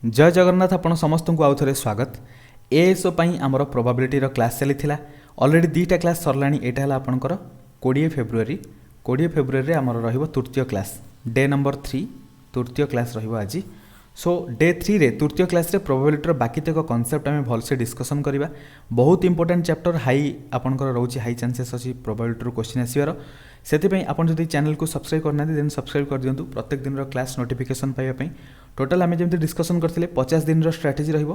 जय जगन्नाथ आपण समस्त को आउ थे स्वागत। एएसओ आमर प्रोबाबिलिटी क्लास चली अलरेडी दुईटा क्लास सरला। यहाँ है आपंकर 20 फेब्रुआरी आमर तृतीय क्लास डे नंबर 3 तृतीय क्लास रही। सो डे 3 रे तृतीय क्लास रे प्रोबाबिलिटी बाकी तक कॉन्सेप्ट आम भलसे डिस्कसन करवा। बहुत इंपोर्टेंट चैप्टर हाई आपंकर रोचे हाई चांसेस अच्छी प्रोबाबिलिटी क्वेश्चन आसवर। से आपन जदि चैनल को सब्सक्राइब करना देन सब्सक्राइब कर दिंतु प्रत्येक दिन क्लास नोटिफिकेशन पाइबा। टोटाल आम जमी डिस्कसन करते 50 दिन स्ट्राटेजी रहिबो।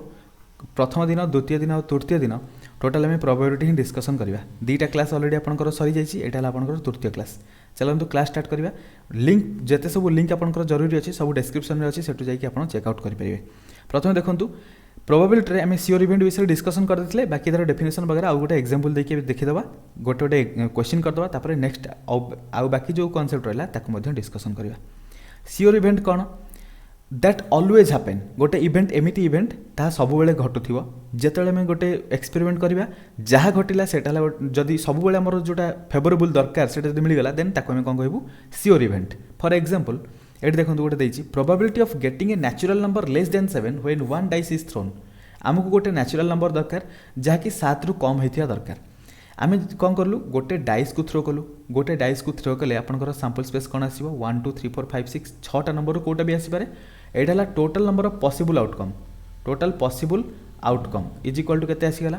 प्रथम दिन द्वितीय दिन और तृतीय दिन टोटाल आम प्रोबाबिलिटी ही डिस्कसन करवा। दुईटा क्लास अलरेडी आपंकर सरी जाइए। यहाँ आपंकर तृतीय क्लास। चलते क्लास स्टार्ट करवा। लिंक जिते सब लिंक आपंकर जरूरी अच्छी सब डिस्क्रिप्शन में अच्छी से जाकि आप चेकआउट करेंगे। प्रथम देखूँ प्रोबाबिलिटी आम सियोर इवेंट विषय डिस्कसन करते बाकी तार डेफिनेशन वगैरह आउ गोटे एग्जांपल देखिए देखीदे गोटे गोटे क्वेश्चन करदे तापर नेक्स्ट आउ बाकी जो कॉन्सेप्ट रहा ताकू डिस्कसन करवा। सियोर इवेंट कौन दैट ऑलवेज हैपन गोटे इवेंट एमिती इवेंट ता सब बेले घटुथिबो। जेतेबेले आम गोटे एक्सपेरिमेंट करवा जहाँ घटिला सेटा जदि सब बेले आमर जोटा फेवरेबल दरकार सेटा जदि मिलगला देन ताकू आम कौन कहबू सियोर इवेंट। फॉर एग्जांपल ये देखो गोटे देछि probability of getting a natural number less than 7 when one dice is thrown. आमको गोटे नेचुरल नंबर दरकार जहाँकि 7 रु कम होइथिया दरकार। आम कौन कलु गोटे डाइस को थ्रो कलु। गोटे डाइस को थ्रो कले आपंकर सैंपल स्पेस कौन आसो 1 2 3 4 5 6 6टा नंबर कोटा भी आसपे। यहाँ है total number of possible outcome. Total possible outcome is equal to केते आसीगला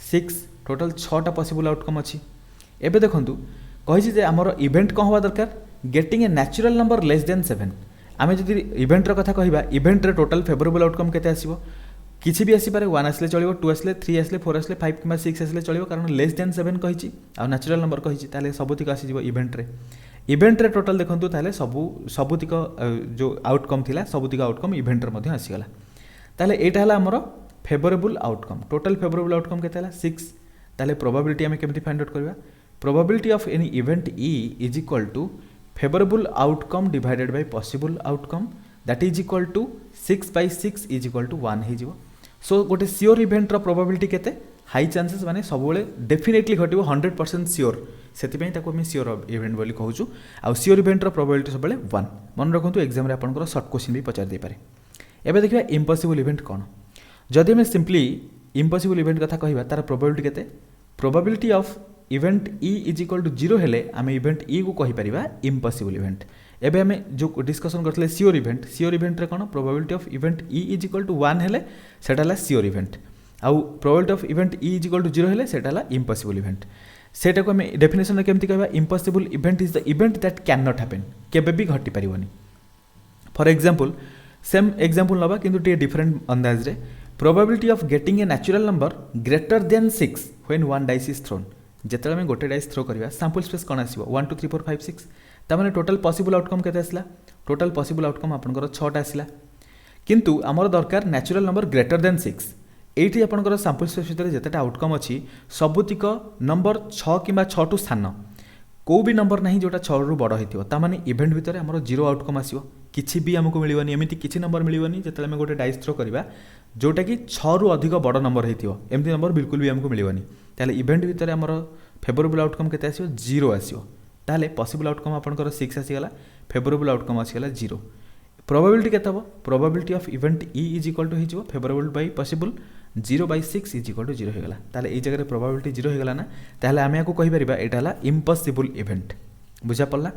6। टोटाल 6टा पॉसिबल आउटकम अच्छी। एबे देखंतु कहिछि जे हमर इवेंट कौन हवा दरकार getting a natural number less than 7। आम जब इवेंट कथा कहवा इवेंट रे टोटाल फेवरेबल आउटकम केते आसीबो किसी भी आसीपारे 1 आसले चलिबो 2 आसले 3 आसले 4 आसले 5 किंबा 6 आसले चलिबो कारण लेस देन 7 कहिछि आ नेचुरल नंबर कहिछि ताले सबुतिक आसी जिवो इवेंट रे। इवेंट रे टोटाल देखंतु ताले सबुतिक जो आउटकम थिला सबुतिक आउटकम इवेंट रे मध्ये आसीगला। ताले एटा हला हमर favourable outcome. Total favourable outcome केते हला 6। ताले प्रोबेबिलिटी आमे केमति फाइंड आउट करबा probability of any event E is equal to favourable outcome divided by possible outcome that is equal to 6/6 is equal to 1 हो जिवो। सो गोटे सियोर इवेंट रो प्रोबेबिलिटी केते हाई चांसेस माने सब बेले डेफिनेटली घटिबो 100% सियोर से आम सियोर इवेंट बोली कहूँ। आउ सियोर इवेंट रो प्रोबेबिलिटी सब बेले 1 मन रखु। एग्जाम रे आपनकर शॉर्ट क्वेश्चन भी पचार दे पारे। एबे देखिबा इम्पॉसिबल इवेंट कौन। जदि हम सिंपली इम्पॉसिबल इवेंट कथा कहबा तार प्रोबेबिलिटी केते probability of event E is equal to 0 हेले आम इवेंट ई को कहि परिबा इम्पॉसिबल इवेंट। एबे आम जो डिस्कसन करथले सियोर इवेंट रे कोन probability of event E is equal to 1 हेले सेटा हला सियोर इवेंट। आउ probability of event E is equal to 0 हेले सेटा हला इम्पॉसिबल इवेंट। सेटा को आम डेफिनेशन रे केमति कहबा impossible event is the event that can not happen केबे भी घटी परिबोनी। फॉर एग्जांपल सेम एग्जांपल नबा किंतु टे डिफरेंट अंदाज रे probability of getting a natural number greater than 6 when one dice is thrown. जेतेबेले आम गोटे डाइस थ्रो करबा सैंपल स्पेस कोन आसीबो 1 2 3 4 5 6 ता माने टोटल पॉसिबल आउटकम केते आसला टोटल पॉसिबल आउटकम आपनकर 6टा आसला किंतु हमर दरकार नेचुरल नंबर ग्रेटर देन 6। एठी आपनकर सैंपल स्पेस भितर जेतेटा आउटकम अछि सबुतिक नंबर 6 किंबा 6 टू स्थान को भी नंबर नहीं जोटा 6 रु बड़ होइथिबो ता माने इवेंट भितर हमर 0 आउटकम आसीबो किछि भी हमको मिलिबनी एमिति किछि नंबर मिलिबनी जेतेले हम गोटे डाइस थ्रो करबा जोटा कि 6 रु अधिक बड़ नंबर होइथिबो एमिति नंबर बिल्कुल भी हमको मिलिबनी। ताले इवेंट भितर हमर फेवरेबल आउटकम केते आसीबो 0 आसीबो। ताले पॉसिबल आउटकम आपनकर 6 आसीगला फेवरेबल आउटकम आसीगला 0। प्रोबेबिलिटी केते हबो probability of event E is equal to हिजो favourable by possible 0/6 is equal to 0 होगला। ताले ए जगह प्रोबेबिलिटी 0 होगला ना ताले आमे याको कहि परिबा एटा हला इम्पॉसिबल इवेंट। बुझा पड़ला।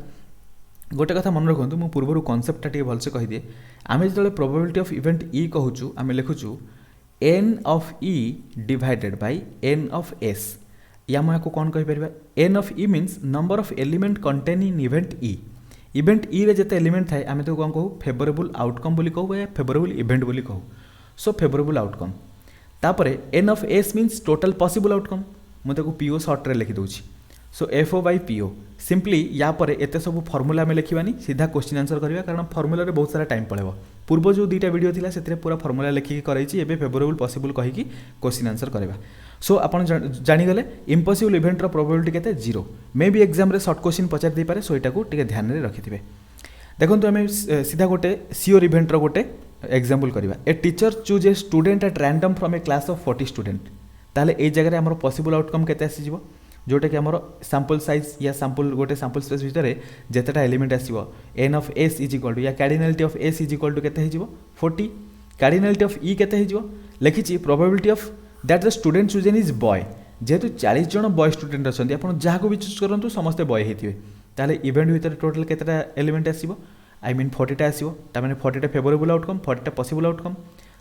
गोटे कथा मन रखु मु पूर्व कॉन्सेप्ट टे भलसे कहि दिए। आमे जतले प्रोबेबिलिटी ऑफ इवेंट ई कहूचु आमे लिखुचु n of e divided by n of s। या मैं आपको कौन कहि परिबा n of e means number of element contain in event e। Event E रे जते एलिमेंट थाए आमे तो कौन कहू फेवरेबल आउटकम बोली कहू या फेवरेबल इवेंट बोली कहू। सो फेवरेबल आउटकम तापरे n of s means total possible outcome मु ताको पीओ शॉर्ट रे लिखि दोछि। सो FO बाय PO सिंपली या पर एते सब फॉर्मूला में लिखिबानी सीधा क्वेश्चन आंसर करबा कारण फॉर्मूला रे बहुत सारा टाइम पळेबो। पूर्व जो दुईटा वीडियो थिला सेतरे पूरा फॉर्मूला लिखि करैछि एबे फेवरेबल पॉसिबल कहि कि क्वेश्चन आंसर करबा। सो आपण जानि गले इम्पॉसिबल इवेंट रो प्रोबेबिलिटी केते 0 मे बी एग्जाम रे शॉर्ट क्वेश्चन पचार दे पारे। सो एटा को टिके ध्यान रे रखिथिबे। देखंतु हमें सीधा गोटे सियोर इवेंट रो गोटे एग्जांपल करबा a teacher choose a student at random from A class of 40 student. ताले ए जगह रे हमर पॉसिबल आउटकम केते आसी जिवो जोटा कि हमर सैंपल साइज या सैंपल गोटे सैंपल स्पेस भितर जेतेटा एलिमेंट आसीबो n of s is equal to या cardinality of s is equal to केते हिजिवो 40 कार्डिनालिटी ऑफ ई केते हिजो लिखिछि probability of that the student chosen is boy जेहेतु 40 जन बॉय स्टूडेंट अच्छा आप जहाँ को भी चूज करूँ समस्ते बॉय होते ताले इवेंट भितर टोटल केतेटा एलिमेंट आसीबो आई मीन 40टा आसीबो तामाने 40टा फेवरेबल आउटकम 40टा पॉसिबल आउटकम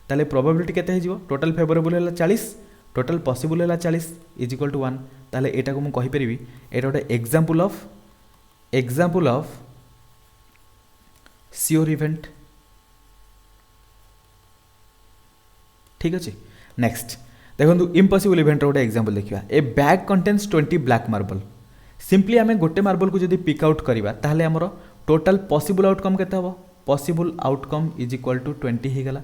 ताले प्रोबेबिलिटी केते हिजो टोटल फेवरेबल है 40 टोटल पॉसिबल है 40 इज इक्वल टू 1 ताले एटा को मु कहि परिबी एटा गोटे एग्जांपल ऑफ श्योर इवेंट ठीक अच्छे। नेक्स्ट देखो इम्पॉसिबल इवेंट गोटे एग्जांपल देखा ए bag contains 20 black marble simply आम गोटे मार्बल को जब पिक आउट करवा ताहले आमर टोटल पॉसिबल आउटकम केते हबो possible outcome is equal to 20 हो गला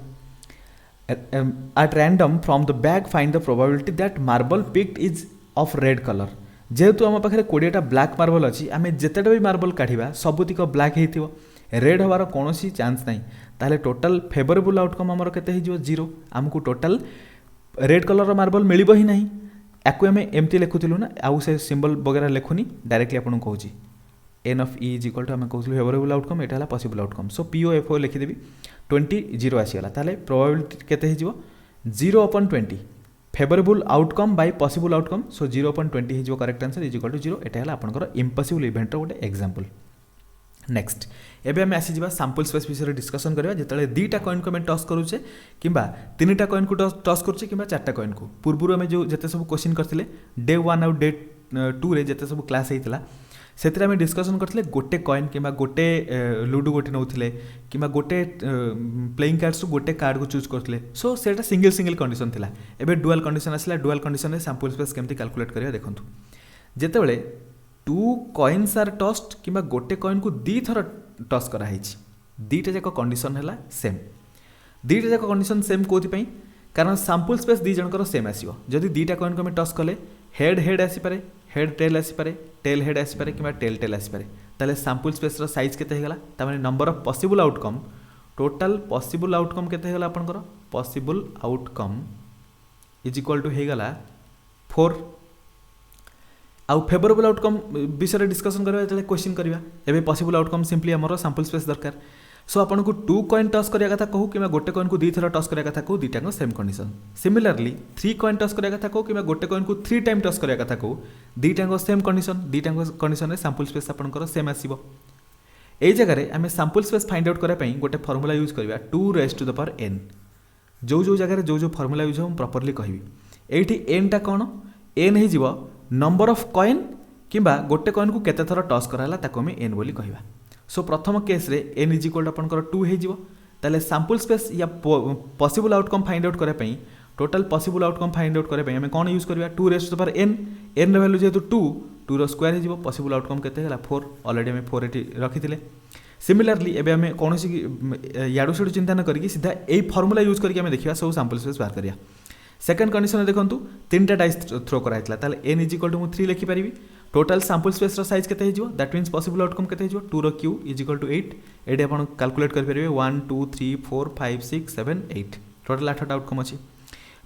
at random from the bag find the probability that marble picked is of red colour जेहेतु आम पाखे 20टा ब्लैक मार्बल अच्छी आम जितेटा भी मार्बल काढ़ा सबुतिक ब्लैक हो रेड हबार कौन चान्स ना ताहले टोटल फेवरेबल आउटकम आमर केते हो 0 आमको टोटल रेड कलर मार्बल मिलिबो ही नहीं याकू आम एमती लिखुलु ना आउ से सिंबल वगैरह लिखुनी डायरेक्टली आपको कहूँ N of E is equal to आम कहूँ फेवरेबल आउटकम यहाँ है possible outcome so P O F लिखिदेवी 20 0 आसीगला ताहले प्रोबेबिलिटी केते हो 0/20 favourable outcome by possible outcome so 0/20 हो correct answer is equal to 0 यहाँ है आपंकर इम्पॉसिबल इवेंटर गोटे एग्जांपल। नेक्स्ट एबे आम आसीजा सैंपल स्पेस विषय डिस्कसन करवा जिते दुईटा कॉइन को आम टस करुचे कि 3टा कॉइन को टस करुचे कि 4टा कॉइन को पूर्व आम जो जिते सब क्वेश्चन करते डे 1 आउ डे 2 रे जिते सब क्लास होता से आम डिस्कसन करते गोटे कॉइन कि गोटे लुडो गोटे नौले कि गोटे प्लेइंग कार्ड्स गोटे कार्ड को चूज करते सो से सिंगल कंडीशन थिला एबे डुअल कंडीशन आसला डुअल कंडीशन सैंपल स्पेस केमती कैलकुलेट करवा देखो जितेबाला 2 कॉइन्स आर टस्ट कि गोटे कॉइन को 2 थर टस कराई दुईटा जाक कंडीशन है सेम दुईटा जाक कंडीशन सेम कौन कारण सैंपल स्पेस दी जनकर सेम आसो जदि दुईटा कॉइन को टस कले हेड हेड आसीपे हेड टेल आसीपे टेल हेड आसीपे कि टेल टेल आसीपे ताले सैंपल स्पेस साइज केते होगला तामाने number of possible outcome total possible outcome केते होगला आपनकर possible outcome is equal to होगला 4 आउ फेवरेबल आउटकम विषय डिस्कसन करवा जो क्वेश्चन करवा एवं पॉसिबल आउटकम सिंपली आमर सैंपल स्पेस दरकार सो आपन को 2 कॉइन टस करिया कथा कहू कि गोटे कॉइन को 2 थर टस करिया कथा कहू दुईटा सेम कंडीशन सिमिलरली 3 कॉइन टस करिया कथा कहू कि गोटे कॉइन को 3 टाइम टस करिया कथा कहू दुईटा सेम कंडीशन दुईटा कंडीशन में सैंपल स्पेस आपनकर सेम आसीबो एई जगह आम सैंपल स्पेस फाइंड आउट करबा पई गोटे फार्मूला यूज करबा 2 raise to the power n जो जगह जो फार्मूला यूज हम प्रॉपर्ली कहबी एठी n टा कोन n हे जीवो नंबर ऑफ कॉइन कि गोटे कॉइन को केते थर टस कराला ताको हम n बोली कहबा सो प्रथम केस रे n इज इक्वल टू आपनकर 2 हे जीवो ताले सैंपल स्पेस या पॉसिबल आउटकम फाइंड आउट करे पई total possible outcome find out करे पई हम कोन यूज करबा 2 raise to the power n र वैल्यू जेतु 2 रो स्क्वायर हे जीवो पॉसिबल आउटकम केते हला 4 ऑलरेडी हम 4 एटी रखिथिले सिमिलरली एबे हम कोनोसी याडू सेडू चिंता न करिकि सीधा एई फार्मूला यूज करके हम देखिबा सब सैंपल स्पेस बाहर करिया सेकेंड कंडीशन देखो 3टा डाइस थ्रो कराइला ताले n इज इक्वल टू मु 3 लिखि पारिबी टोटल सैंपल स्पेस रो साइज केते हिजो दैट मीन्स पॉसिबल आउटकम केते हिजो 2 रो क्यू इज इक्वल टू 8 एडी आपण कैलकुलेट कर परिबे 1 2 3 4 5 6 7 8 टोटल 8टा आउटकम अछि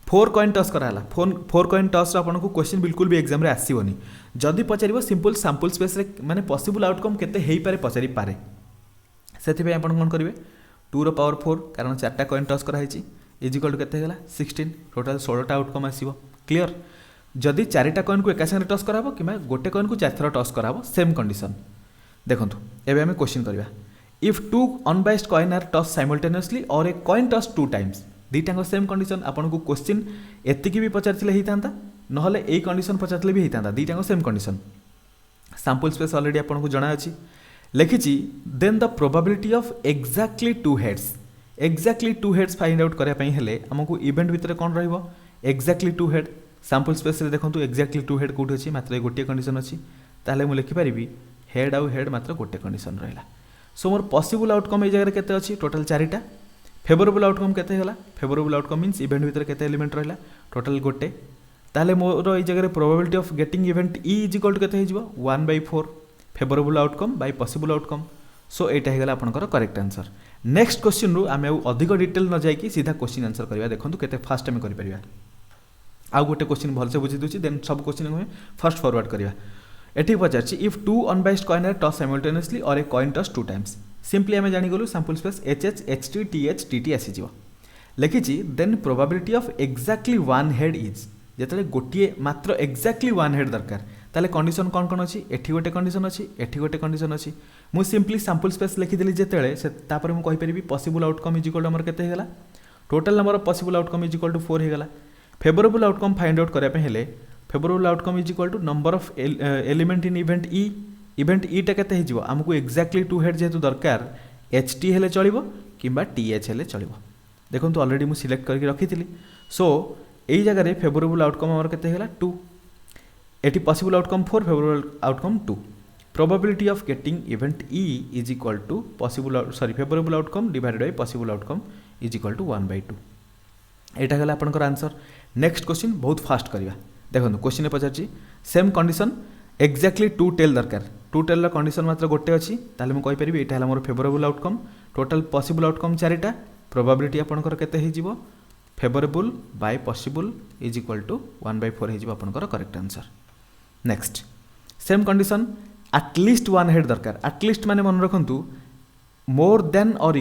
4 कॉइन टस कराला 4 कॉइन टस रो आपण को क्वेश्चन बिल्कुल भी एग्जाम रे आसीबोनी जदी पचारिबो सिंपल सैंपल स्पेस रे माने पॉसिबल आउटकम केते हेई पारे पचारि पारे सेति पे आपण कोन करिवे 2 रो पावर 4 कारण 4टा कॉइन टस करा हिची इज इक्वल टू केते गेला 16 टोटल 16टा आउटकम आसीबो क्लियर जदि 4टा कॉइन को एका संगे टस कराबो कि गोटे कॉइन को 4 थर टस कराबो सेम कंडीशन देखंतु एबे हम क्वेश्चन करबा if 2 unbiased coin are toss simultaneously और ए कॉइन टस 2 टाइम्स दुईटा सेम कंडीशन आपन को क्वेश्चन एतिकी भी पचारथिले हेइतांता नहले एई कंडीशन पचारथिले भी हेइतांता दुईटा same condition sample space already आपन को जणा अछि लिखिछि then the probability of exactly 2 heads find out करया पई हेले हमकु इवेंट भितर कोन रहइबो एक्जेक्टली 2 हेड सैंपल स्पेस रे देखंतु एक्जेक्टली 2 हेड कोठी अछि मात्र गोटे कंडीशन अछि ताले मु लिखि परिबी हेड आउ हेड मात्र गोटे कंडीशन रहला सो मोर पॉसिबल आउटकम ए जगह केते अछि टोटल 4टा फेवरेबल आउटकम केते होला फेवरेबल आउटकम मींस इवेंट भितर केते एलिमेंट रहला टोटल गोटे ताले मोर ए जगह probability of getting event E is equal to केते हिजबो 1/4 favourable outcome by possible outcome so एटा हेगला आपनकर करेक्ट आंसर नेक्स्ट क्वेश्चन रु आमे अधिक डिटेल न जाय कि सीधा क्वेश्चन आंसर करबा देखंतु केते फास्ट हम करि परिबा आ गोटे क्वेश्चन भल से बुझी दूची देन सब क्वेश्चन में फास्ट फॉरवर्ड करबा एठी पचारछि if 2 unbiased coin are toss simultaneously और a coin toss 2 times simply आमे जानि गलु sample space hh ht th tt आसी जिवो लिखी then probability of exactly one head is जिते गोटे मात्र एक्जाक्टली वन हेड दरकार ताले कंडीशन कौन कौन अच्छी एठी गोटे कंडीशन अच्छी एठी गोटे कंडीशन अच्छी मु सिंपली सैंपल स्पेस लिखिदेली जिते से तापर मु कहि परिबी possible outcome is equal to हमर केते हेगला total number of possible outcome is equal to 4 हेगला फेवरेबल आउटकम फाइंड आउट करबा हेले favourable outcome is equal to number of element in event E टा केते हिजिवो हमकु एक्जाक्टली 2 हेड जेतु दरकार एच टी हेले चलिबो किंबा टी एच हेले चलिबो देखंतु ऑलरेडी मु सिलेक्ट करके रखिथिली सो एई जगह रे फेवरेबल आउटकम हमर केते हेगला 2 एटी possible outcome 4 favourable outcome 2 probability of getting event E is equal to favourable outcome divided by possible outcome is equal to 1/2 एटा गला आपनकर आंसर नेक्स्ट क्वेश्चन बहुत फास्ट करिया देखंतु क्वेश्चन पचारची सेम कंडीशन एक्जाक्टली 2 टेल दरकार 2 टेल रा condition मात्र गोटे अछि ताले म कहि परिबी एटा हला मोर favourable outcome total possible outcome 4टा प्रोबेबिलिटी आपनकर केते हे जिवो favourable by possible is equal to 1/4 हे जिवो आपनकर correct answer next same condition at least one head दरकार एटलिस्ट माने मन रखंतु मोर देन और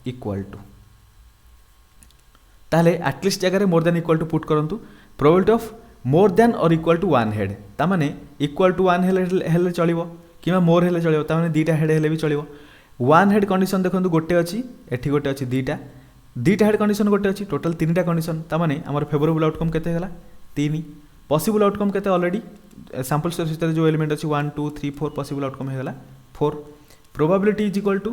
इक्वल टू ताले एटलिस्ट जगह more than equal to put करंतु प्रोबेबिलिटी ऑफ मोर देन और इक्वल टू वन हेड ता माने इक्वल टू वन हेले चलिबो किमा मोर हेले चलिबो ता माने दीटा हेड हेले भी चलिबो वन हेड कंडीशन देखंतु गोटे अछि एठी गोटे अछि दीटा हेड कंडीशन गोटे अछि टोटल 3टा कंडीशन ता माने हमर फेवरेबल आउटकम केते हला 3 पॉसिबल आउटकम केते ऑलरेडी सैंपल स्पेस भीतर जो एलिमेंट अछि 1 2 3 4 पॉसिबल आउटकम हे गला 4 probability is equal to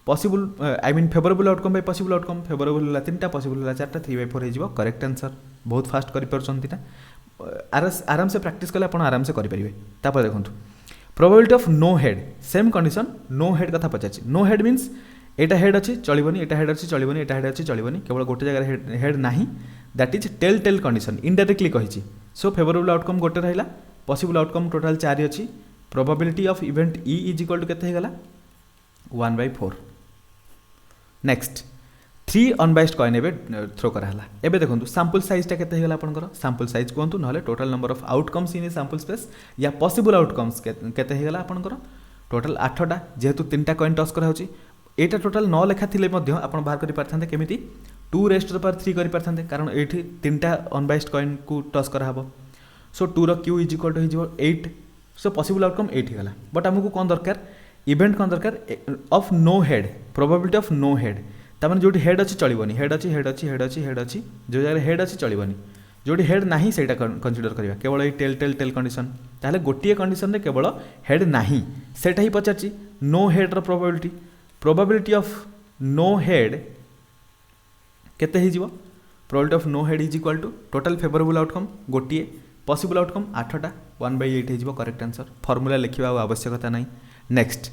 possible I mean favourable outcome by possible outcome favourable हला 3टा पॉसिबल हला 4टा 3/4 हे जिवो करेक्ट आंसर बहुत फास्ट करि परछंती ना आराम से प्रैक्टिस कले आपण आराम से करि परिबे तापर देखंतु probability of no head same condition no head कथा पचाछि नो हेड मींस एटा हेड अछि चलिबोनी एटा हेड अछि चलिबोनी एटा हेड अछि चलिबोनी केवल गोटे जगह हेड नाही that is tail condition indirectly कहिछि सो फेवरेबल आउटकम गोटे रहिला पॉसिबल आउटकम टोटल 4 अछि probability of event E is equal to केते हे गला 1/4 नेक्स्ट 3 अनबाइस्ड कॉइन एबे थ्रो करा हला एबे देखंतु सैंपल साइज ता केते हे गला आपनकर सैंपल साइज कोंतु नहले total number of outcomes in a sample space या पॉसिबल आउटकम्स केते हे गला आपनकर टोटल 8टा जेहेतु 3टा कॉइन टॉस करा होची एटा टोटल 9 लेखा थिले मध्य आपण बाहर करि पारथांते केमिति 2 रेस्ट टू द पावर 3 करि पारथांते कारण एठी 3टा अनबाइस्ड कॉइन को टॉस करा हबो सो 2 रो q इज इक्वल टू हिजो 8 सो पॉसिबल आउटकम 8 हेगला बट हमकु कोन दरकार इवेंट कोन दरकार of no head probability of no head तामाने जोटी हेड अछि चलिबोनी हेड अछि जो जगह हेड अछि चलिबोनी जोटी हेड नाही सेटा कंसीडर करिवा केवल ए टेल कंडीशन ताले गोटिए कंडीशन रे केवल हेड नाही सेटा ही पचारची नो हेड रो प्रोबेबिलिटी ऑफ नो हेड केते ही जीवो probability of no head is equal to total favourable outcome गोटिए पॉसिबल आउटकम 8टा 1/8 हो करेक्ट आंसर फॉर्मूला लिखिबा आवश्यकता नहीं नेक्स्ट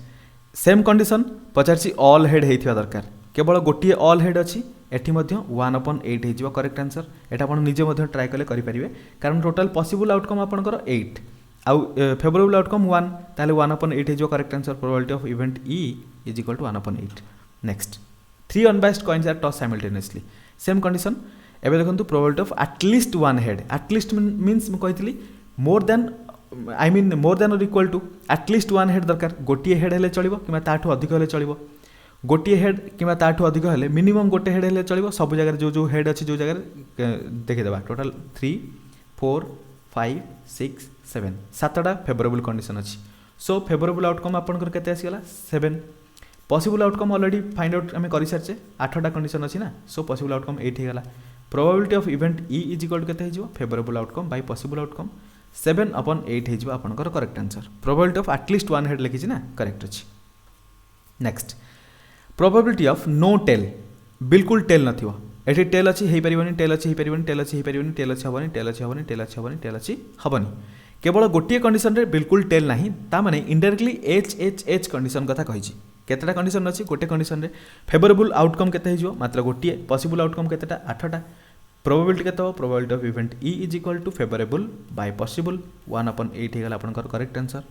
सेम कंडीशन पचारसी ऑल हेड हेथिबा दरकार केवल गोटिए ऑल हेड अछि एठी मध्य 1/8 हो करेक्ट आंसर एटा आपण निजे मध्य ट्राई कले करि परिबे कारण टोटल पॉसिबल आउटकम आपनकर 8 आउ फेवरेबल आउटकम 1 ताले 1/8 हो correct answer probability of event E is equal to 1/8 next 3 unbiased coins are toss simultaneously same condition एबे देखंतु probability of at least one head at least means म कहितली more than I mean more than और equal to at least one head दरकार गोटिए head हेले चलिबो किबा ताठू अधिक हेले चलिबो गोटिए हेड किबा ताठू अधिक हेले मिनिमम गोटे हेड हेले चलिबो सब जगह जो हेड अछि जो जगह देखि देबा टोटल 3 4 5 6 7 सातटा फेवरेबल कंडीशन अछि सो फेवरेबल आउटकम आपनकर केते आसीगला 7 possible outcome already find out आम कर सारे 8टा कंडीशन अच्छी ना सो पॉसिबल आउटकम 8 होगा probability of event E is equal to केते हो favourable outcome by possible outcome 7/8 हो आपनकर correct answer probability of at least one head लिखी ना करेक्ट अच्छी next probability of no tail बिल्कुल टेल नथिबो एठी टेल अच्छी हे परिबनी टेल अच्छी हे परिबनी टेल अच्छी हे परिबनी टेल अच्छी हबनी टेल अच्छी हबनी टेल अच्छी हबनी टेल अच्छी हबनी केवल गोटे कंडीशन रे बिल्कुल टेल नाही ता माने इनडायरेक्टली एच कंडीशन कथा कहिछि केतेटा कंडीशन अच्छी गोटे कंडीशन रे फेवरेबल आउटकम केते हिजो मात्र गोटे पॉसिबल आउटकम केतेटा 8टा प्रोबेबिलिटी केते हो probability of event E is equal to favourable by possible 1/8 हेगला आपनकर करेक्ट आंसर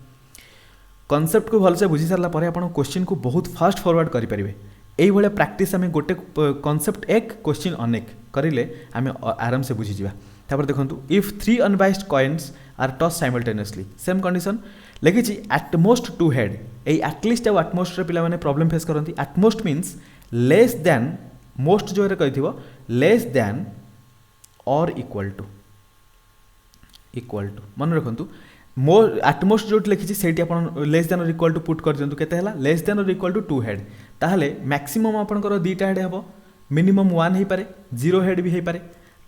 कॉन्सेप्ट को भलसे बुझी सारला परे आपण क्वेश्चन को बहुत फास्ट फॉरवर्ड करि परिबे एई भले प्रैक्टिस आमे गोटे कॉन्सेप्ट एक क्वेश्चन अनेक करिले आमे आराम से बुझी जिबा तापर देखंतु if 3 unbiased coins are toss simultaneously same condition लिखी एटमोस्ट टू हेड यही एटलिस्ट आउ एटमोस्ट पे मैंने प्रॉब्लम फेस करती at most means less than most जो कही लेस दैन और इक्वल टू मन रखु मो एटमोस्ट जो लिखी से लेस दैन और इक्वल टू पुट कर दिखाँ केते लेस दैन और इक्वल टू 2 हेड ताहले मैक्सिमम आपंकर 2टा हेड हम मिनिमम 1 हो पारे 0 हेड भी हो पारे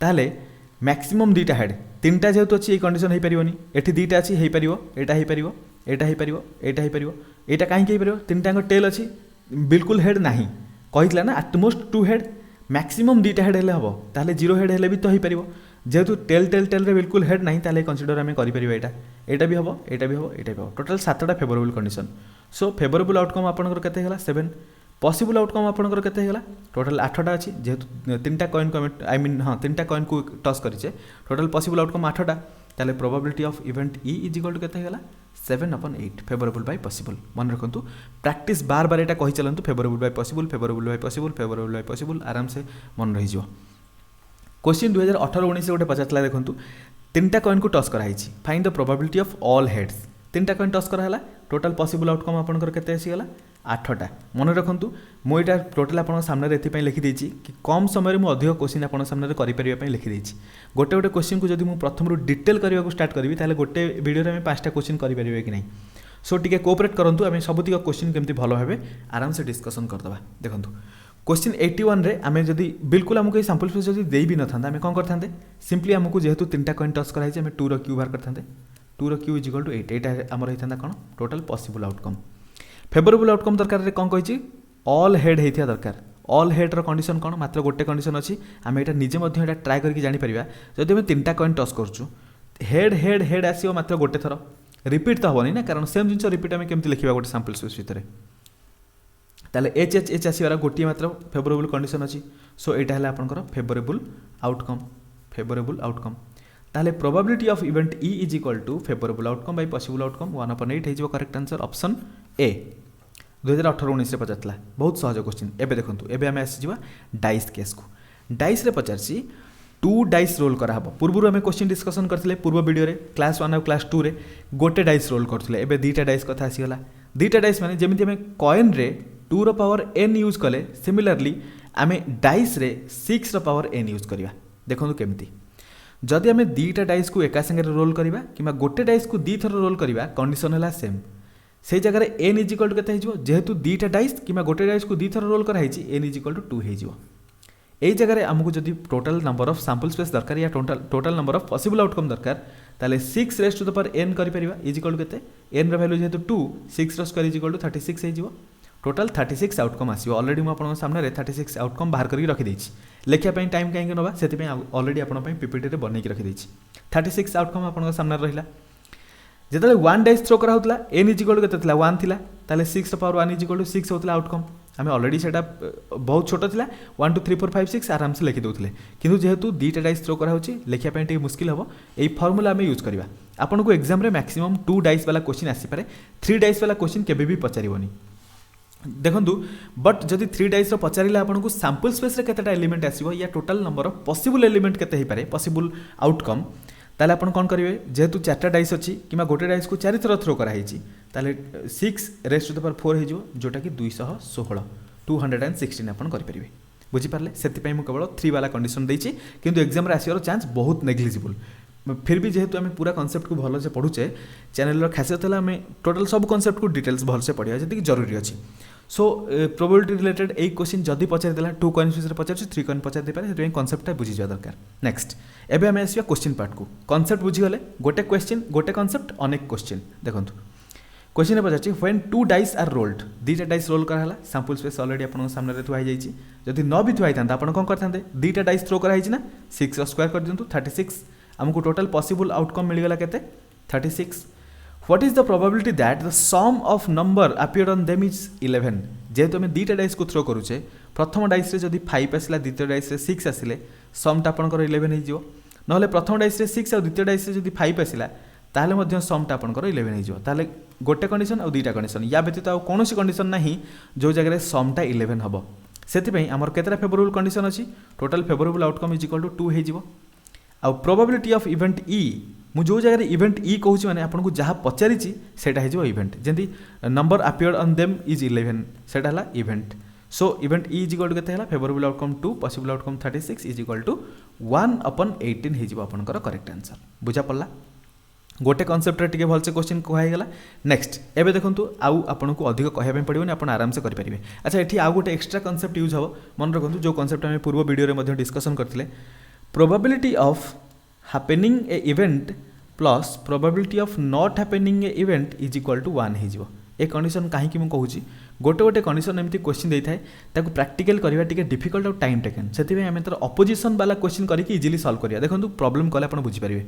ताहले मैक्सिमम 2टा हेड 3टा जेहेतु अच्छी ये कंडीशन हो पारिबनी एठी 2टा अच्छी हो पारिबो एटा हो पारिबो एटा हो पारिबो एटा हो पारिबो एटा काहे हो पारिबो 3टाक टेल अच्छी बिल्कुल हेड नाही कहितला ना एटमोस्ट 2 हेड मैक्सिमम 2टा हेड हेले हबो ताहले 0 हेड हेले भी तो हो पारिबो जेहेतु टेल रे बिल्कुल हेड नहीं ताहले कंसीडर आमे करि परिबो एटा भी हबो एटा भी हबो एटा भी हबो टोटल 7टा favourable condition so favourable outcome आपनकर केते होला 7 पॉसिबल आउटकम आपनकर केते होला टोटल 8टा अछि जेहेतु 3टा कॉइन कमेंट आई मीन हां 3टा कॉइन को टॉस करिचे टोटल पॉसिबल आउटकम 8टा ताले probability of event E is equal to केते होला 7/8 फेवरेबल बाय पॉसिबल मन रखंतु प्रैक्टिस बार बार एटा कहि चलंतु favourable by possible favourable by possible favourable by possible आराम से मन रहि जो क्वेश्चन 2018-19 गोटे पचारला देखंतु 3टा कॉइन को टॉस कराई find the probability of all heads 3टा कॉइन टॉस कराला टोटल पॉसिबल आउटकम आपनकर केते आसीगला 8टा मन रखंतु मो एटा टोटल आपन सामने एथि पई लिखि देछि कि कम समय रे मो अधिक क्वेश्चन आपन सामने करि परिबा पई लिखि देछि गोटे गोटे क्वेश्चन को जदि मो प्रथम रु डिटेल करबा को स्टार्ट करबी ताले गोटे वीडियो रे हम 5टा क्वेश्चन करि परिबे कि नै सो टिके कोऑपरेट करंतु आमे सबतिक क्वेश्चन केमति भलो हेबे आराम से डिस्कशन करदबा देखंतु क्वेश्चन 81 रे आमे जदि बिल्कुल हमको सैंपल स्पेस जदि देई भी न थांदा आमे कोन करथांते सिंपली हमको जेहेतु 3टा कॉइन टॉस कराई छै आमे 2 रो क्यू बार करथांते 2 रो क्यू इज इक्वल टू 8 एटा हमर हितांदा कोन total possible outcome favourable outcome दरकार रे कोन कहिछि ऑल हेड हेथिया दरकार ऑल हेड रो कंडीशन कोन मात्र गोटे कंडीशन अछि आमे एटा निजे मध्ये एटा ट्राई करके जानि परिबा जदि हम 3टा कॉइन टॉस करछु हेड हेड हेड आसीओ मात्र गोटे थरो रिपीट तो होनी ना कारण सेम जिंस रिपीट आमे केमति लिखिबा गोटे सैंपल स्पेस भितरे ताले एच एच एच आसीबार गोटे मात्र फेवरेबल कंडीशन अछि सो एटा हला आपनकर फेवरेबल आउटकम ताले probability of event E is equal to favourable outcome by possible outcome 1/8 हे जिवो करेक्ट आंसर ऑप्शन ए 2018-19 रे पचारतला बहुत सहज क्वेश्चन एबे देखंतु एबे हमें आसी जिवा डाइस केस को डाइस रे पचारसी 2 डाइस रोल करा हबो पूर्व हमें क्वेश्चन डिस्कशन करथिले पूर्व वीडियो रे क्लास 1 और क्लास 2 रे गोटे डाइस रोल करथिले एबे 2टा डाइस कथा आसी गला 2टा डाइस माने जेमिति हमें कॉइन रे 2 रो पावर n यूज कले सिमिलरली आमे डाइस रे 6 रो पावर n यूज करिवा देखंतु केमति जदि आमे 2टा डाइस को एका संगे रोल करिवा किमा गोटे डाइस को 2 थर रोल करिवा कंडीशन हला सेम से जगह रे n इज इक्वल टू केते हिजो जेहेतु 2टा डाइस किमा गोटे डाइस को 2 थर रोल करा हिची n इज इक्वल टू 2 हिजो एई जगह रे हमकु जदि total number of sample space दरकार या total number of possible outcome दरकार ताले 6 raise to the power n करि परिबा इज इक्वल टू केते n रो वैल्यू जेहेतु 2 6 रो स्क्वायर इज इक्वल टू 36 हिजो टोटल 36 आउटकम आसीबो ऑलरेडी मो आपन सामने रे 36 आउटकम बाहर करके रखि देछि लेखिया पई टाइम काहे नबा सेति पई ऑलरेडी आपन पई पीपीटी रे बनै के रखि देछि 36 आउटकम आपन सामने रहिला जेतले 1 डाइस थ्रो करा होतला n इज इक्वल टू केते थिला 1 थिला ताले 6 रो पावर 1 इज इक्वल टू 6 होतला आउटकम हमें ऑलरेडी सेटा बहुत छोटा थिला 1 2 3 4 5 6 आराम से लिखि दोथले किंतु जेहेतु 2टा डाइस थ्रो करा होची लेखिया पई टे मुश्किल हबो एई फार्मूला हमें यूज करबा आपन को एग्जाम रे मैक्सिमम 2 डाइस वाला क्वेश्चन आसी पारे 3 डाइस वाला क्वेश्चन केबे भी पचारिबोनी देखंतु बट जदि 3 डाइस रो पचारिला आपन को सैंपल स्पेस रे केतेटा एलिमेंट आसीबो या total number of possible element केते हे पारे पॉसिबल आउटकम ताले अपन कोन करिवे जेहेतु 4टा डाइस अछि किमा गोटे डाइस को 4 थर थ्रो करा हिची ताले 6 रेज टू द पावर 4 हे जो जोटा कि 216 216 अपन करि परिबे बुझी पारले सेति पई मु केवल 3 वाला कंडीशन देछि किंतु एग्जाम रे आसीरो चांस बहुत नेग्लिजिबल फिर भी जेहेतु आम पूरा कॉन्सेप्ट को भल से पढ़ुचे चैनल खासियत है आम टोटल सब कॉन्सेप्ट को डिटेल्स भल से पढ़ा जी जरूरी अच्छी सो प्रोबेबिलिटी रिलेटेड एक क्वेश्चन जदि पचारिदेला 2 कॉइन विषय पचार 3 कॉइन पचार दे पारे से कॉन्सेप्ट बुझी जा दरकार नेक्स्ट एबे आम आसिया क्वेश्चन पार्ट को कॉन्सेप्ट बुझीगले गोटे क्वेश्चन गोटे कॉन्सेप्ट अनेक क्वेश्चन देखंतु क्वेश्चन पचार व्हेन 2 डाइस आर रोल्ड 2टा डाइस रोल कराला सैंपल स्पेस ऑलरेडी आपन सामने रे थुआई जाईची जदि न भी थुआई थांता आपन कोन करथांते 2टा डाइस थ्रो करा हिची ना 6 स्क्वायर कर दियंतु 36 हमको टोटल पॉसिबल आउटकम मिल गला केते 36 what is the probability that the sum of number appeared on them is 11 जेहेतु हमें 2टा डाइस को थ्रो करूचे प्रथम डाइस रे जदि 5 आसिला द्वितीय डाइस रे 6 आसिले सम टा आपनकर 11 हे जिवो नहले प्रथम डाइस रे 6 और द्वितीय डाइस रे जदि 5 आसिला ताले मध्य सम टा आपनकर 11 हे जिवो ताले गोटे कंडीशन और 2टा कंडीशन या व्यतीत आ कोनोसी कंडीशन नाही जो जगह रे सम टा 11 हबो सेति पई हमर केतरा फेवरेबल कंडीशन अछि total favourable outcome is equal to 2 हे जिवो आ प्रोबेबिलिटी ऑफ इवेंट ई मु जो जगह इवेंट ई कहूँ मैंने आपको जहाँ पचारि सेटा हो इवेंट जमी number appeared on them is 11 सेटा है event so event E is equal to केते favourable outcome 2 possible outcome 36 is equal to 1/18 हो आपंकर करेक्ट आंसर बुझा पड़ा गोटे कनसेप्ट टे भलसे क्वेश्चन कहला नेक्स्ट एबे देखंतु आउ आपको अधिक कहवाई पड़ोनी आप आराम से करेंगे अच्छा ये आउ गोटे एक्सट्रा कनसेप्ट यूज हम मन रखु जो कनसेप्ट आम पूर्व वीडियो डिस्कसन करते probability of happening a event plus probability of not happening a event is equal to 1 हो ए कंडीशन कहीं मुझे कहूँ गोटे गोटे कंडीशन एमती क्वेश्चन देता है ताको प्रैक्टिकल करवा टिके डिफिकल्ट और टाइम टेकन से आम तर अपोजिशन वाला क्वेश्चन करके इजिली सॉल्व करिया देखो प्रॉब्लम कले आप बुझीपारे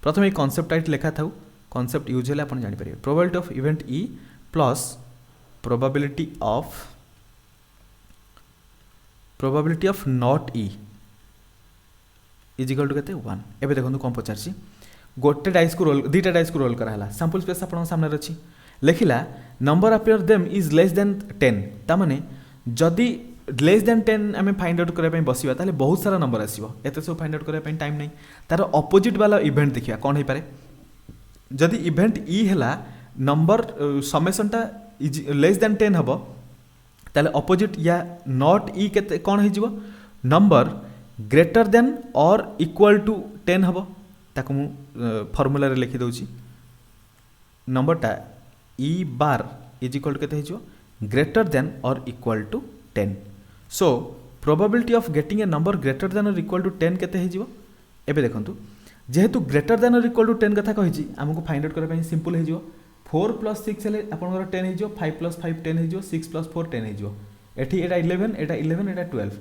प्रथम ये कॉन्सेप्ट टाइट लिखा था कॉन्सेप्ट यूज है आप जानीपर probability of event E plus probability of not E is equal to केते 1 एबे देखो कौन पचार गोटे डाइस को रोल दुटा डाइस को रोल कराला सैंपल स्पेस आप सामने अच्छी लिखला number appear them is less than 10 तामाने जदि लेस देन 10 आम फाइंड आउट करने बसवा ताले बहुत सारा नंबर आसो एत सब फाइंड आउट करने टाइम नहीं तार अपोजिट वाला इवेंट देखिए कौन हो पारे जदि इवेंट ई है नंबर समेसनटा लेस देन 10 हम ताले अपोजिट या नॉट ई के कौन हो नंबर ग्रेटर देन और इक्वल टू 10 हम ताको मु फॉर्मूला रे लिखि दउची नंबरटा E bar is equal to केते हो ग्रेटर देन और equal to 10 so probability of getting a number greater than और इक्वल टू 10 केते हो एबे देखंतु जेहेतु ग्रेटर देन और इक्वल टू 10 कथा कहिची हमको फाइंड आउट करबा सिंपल हो 4 + 6 हेले आपनकर 10 हो 5 + 5 10 हो 6 + 4 10 हो एठी एटा 11 एटा 11 एटा 12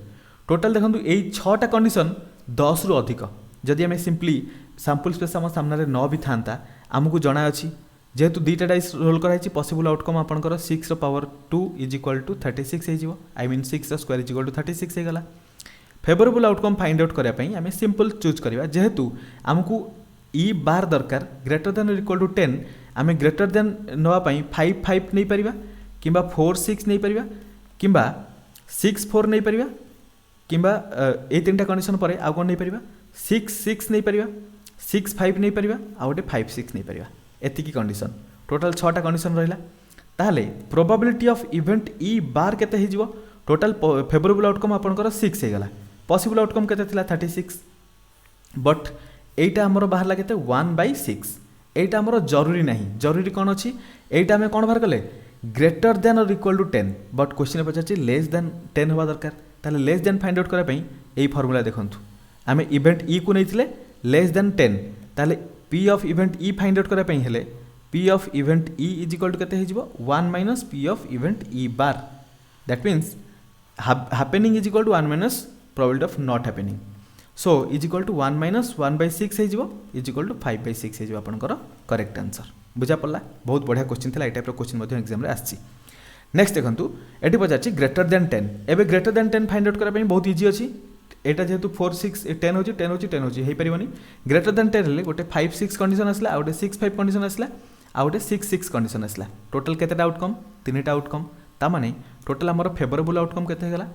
टोटल देखंतु एई 6टा कंडीशन 10 रु अधिक जदि आम सिंपली सैंपल स्पेस आम सामने न भी था आमको जना अच्छी जेहेतु दुईटा डाइस रोल कराई पॉसिबल आउटकम आपंकर 6 पावर 2 इज इक्वल टू 36 हो I mean 6 square is equal to 36 हो गला फेवरेबल आउटकम फाइंड आउट करने आम सिंपल चूज करवा जेहेतु आमको ई बार दरकार ग्रेटर देन इक्वल टू 10 आम ग्रेटर देन नापी 5 5 नहीं पार कि 4 6 नहीं पार कि 6 4 नहीं पार कि ये 3टा कंडीशन पर आउ कौन नहीं पार 6 6 नहीं पार 6 5 नहीं पार आउ गोटे 5 6 नहीं पार एतिकी कंडीशन टोटल 6टा कंडीशन रहा ताहले प्रोबेबिलिटी ऑफ इवेंट ई बार केते हो टोटल फेवरेबल आउटकम आपंकर 6 हो गला पॉसिबल आउटकम केते थिला 36 बट एटा हमर बाहरला केते 1/6 एटा हमर जरूरी नहीं जरूरी कौन अच्छी एटा आम कौन बाहर कले ग्रेटर देन और इक्वल टू 10 बट क्वेश्चन पचार लेस देन 10 हवा दरकार ताहले लेस देन फाइंड आउट करने यही फॉर्मूला देखंतु आम इवेंट ई को नहीं लेस देन 10 ताहले P of event E find out करने हेले P of event E is equal to केते हो 1 - P of event E bar that means happening is equal to 1 - probability of not happening so is equal to 1 - 1/6 हो is equal to 5/6 हो आपंकर correct answer बुझा पड़ा बहुत बढ़िया question था टाइप क्वेश्चन एग्जाम रे आसी नेक्स्ट देखो ये पचार ग्रेटर देन 10 एवं ग्रेटर देन 10 फाइंड आउट करने बहुत इजी अच्छी एटा जेहेतु 4 6 10 हो 10 हो 10 हो पारिबनी ग्रेटर देन 10 हेले गोटे 5 6 कंडीशन आसला आउटे 6 5 कंडीशन आसला आउटे 6 6 कंडीशन आसला टोटल केतेटा आउटकम 3टा आउटकम ता माने टोटल हमर फेवरेबल आउटकम केते हेला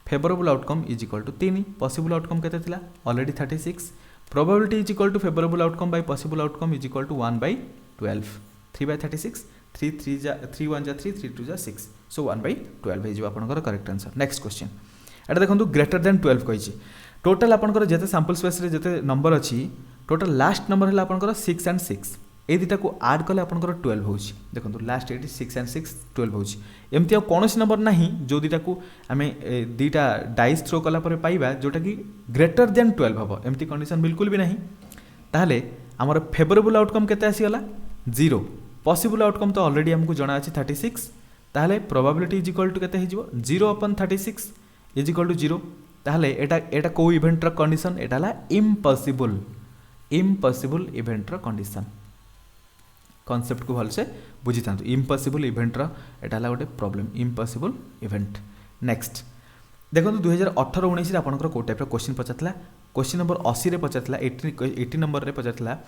favourable outcome is equal to 3 possible outcome केते थिला already 36 probability is equal to favourable outcome by possible outcome is equal to 1/12 3/36 3 3 जा 3 1 जा 3 3 2 जा 6 सो 1/12 हो आपनकर करेक्ट आंसर नेक्स्ट क्वेश्चन एटा देखो ग्रेटर देन 12 कही टोटल आपंकर जिते सैंपल स्पेस रे जिते नंबर अच्छी टोटल लास्ट नंबर है आपंकर 6 and 6 ये दुटा को आड कले आपंकर 12 हो देखो लास्ट ये 6 and 6 12 हो एमती कौन नंबर ना जो दुटा को आम दुटा डाइस थ्रो कला पाइबा जोटा कि ग्रेटर देन 12 हम एमती कंडीशन बिल्कुल भी नहीं ताहले आमर फेवरेबल आउटकम केते आसीगला 0 पॉसिबल आउटकम तो ऑलरेडी हमको जना अच्छी 36 ताहले प्रोबेबिलिटी इज इक्वल टू केते हो 0/36 इज इक्वल टू 0 ताहले एटा को इवेंटर कंडीशन एटा ला इम्पॉसिबल इवेंटर कंडीशन कॉन्सेप्ट को भलसे बुझी था इम्पॉसिबल इवेंटर एटा ला गोटे प्रॉब्लम इम्पॉसिबल इवेंट नेक्स्ट देखो 2018-19 आपंकर कौ टाइप क्वेश्चन पचार क्वेश्चन नंबर 80 रे पचार 80 नंबर रे पचार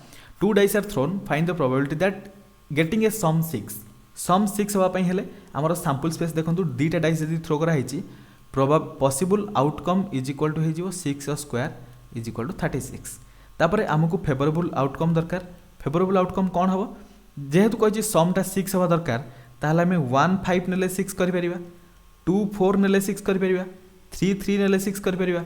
2 dice are thrown find the probability that getting a sum 6 होगापी हेले आमर सैंपल स्पेस देखो 2टा डाइस यदि थ्रो कराई possible outcome is equal to हो 6 स्क्वायर इज इक्वल टू 36 तापर आमको फेवरेबल आउटकम दरकार फेवरेबल आउटकम कौन हम जेहेतु कही समटा 6 हवा दरकार ताहले आम 1 5 नेले 6 करिपरिबा 2 4 नेले 6 करिपरिबा 3 3 नेले 6 करिपरिबा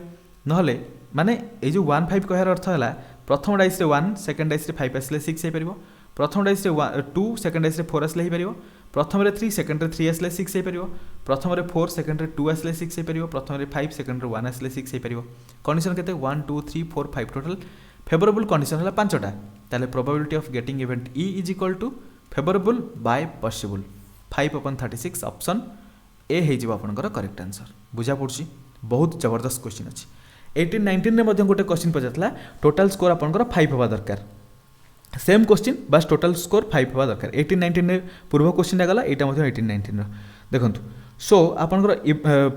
नहले माने ए जो 1 5 कहर अर्थ है प्रथम डाइस रे 1 सेकंड डाइस रे 5 आसले 6 हो पारिबो प्रथम डाइस रे 2 सेकंड डाइस रे 4 आसले हो पारिबो प्रथम रे 3 सेकंड रे 3 आसले 6 हो पारिबो प्रथम रे 4 सेकंड रे 2 आसले 6 हो पारिबो प्रथम रे 5 सेकंड रे 1 आसले 6 हो पारिबो कंडीशन केते 1 2 3 4 5 टोटल फेवरेबल कंडीशन है 5टा ताले probability of getting event E is equal to favourable by possible 5/36 option A हे जिवो आपनकर करेक्ट आंसर बुझा पड़छि बहुत जबरदस्त क्वेश्चन अछि 18 19 रे मध्ये गोटे क्वेश्चन पजातला टोटल स्कोर आपनकर 5 होबा दरकार सेम क्वेश्चन बस टोटल स्कोर 5 होबा दरकार 18 19 रे पूर्व क्वेश्चन गला एटा मध्ये 18 19 रो देखंतु सो आपनकर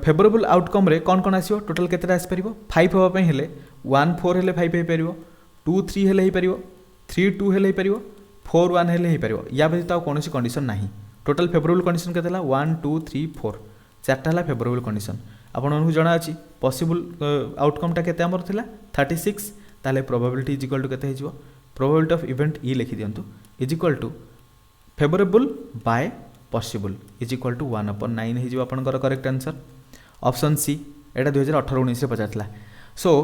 फेवरेबल आउटकम रे कोन कोन आसीबो टोटल केतेटा आसी परिबो 5 होबा पय हेले 1 4 हेले 5 हे परिबो 2 3 हेले हे परिबो 3 2 हेले हे परिबो 4 1 हेले हे परिबो या व्यतीत आ कोनोसी कंडीशन नाही टोटल फेवरेबल कंडीशन केतेला 1 2 3 4 चारटा हला फेवरेबल कंडीशन आपन जना अछि पॉसिबल आउटकम टा केते हमर थिला 36 ताले प्रोबेबिलिटी इज इक्वल टू केते हेजिवो प्रोबेबिलिटी ऑफ इवेंट ई लिखि दियंतु is equal to favourable by possible is equal to 1/9 हेजिवो आपनकर करेक्ट आंसर ऑप्शन सी एटा 2018 19 रे पचारतला सो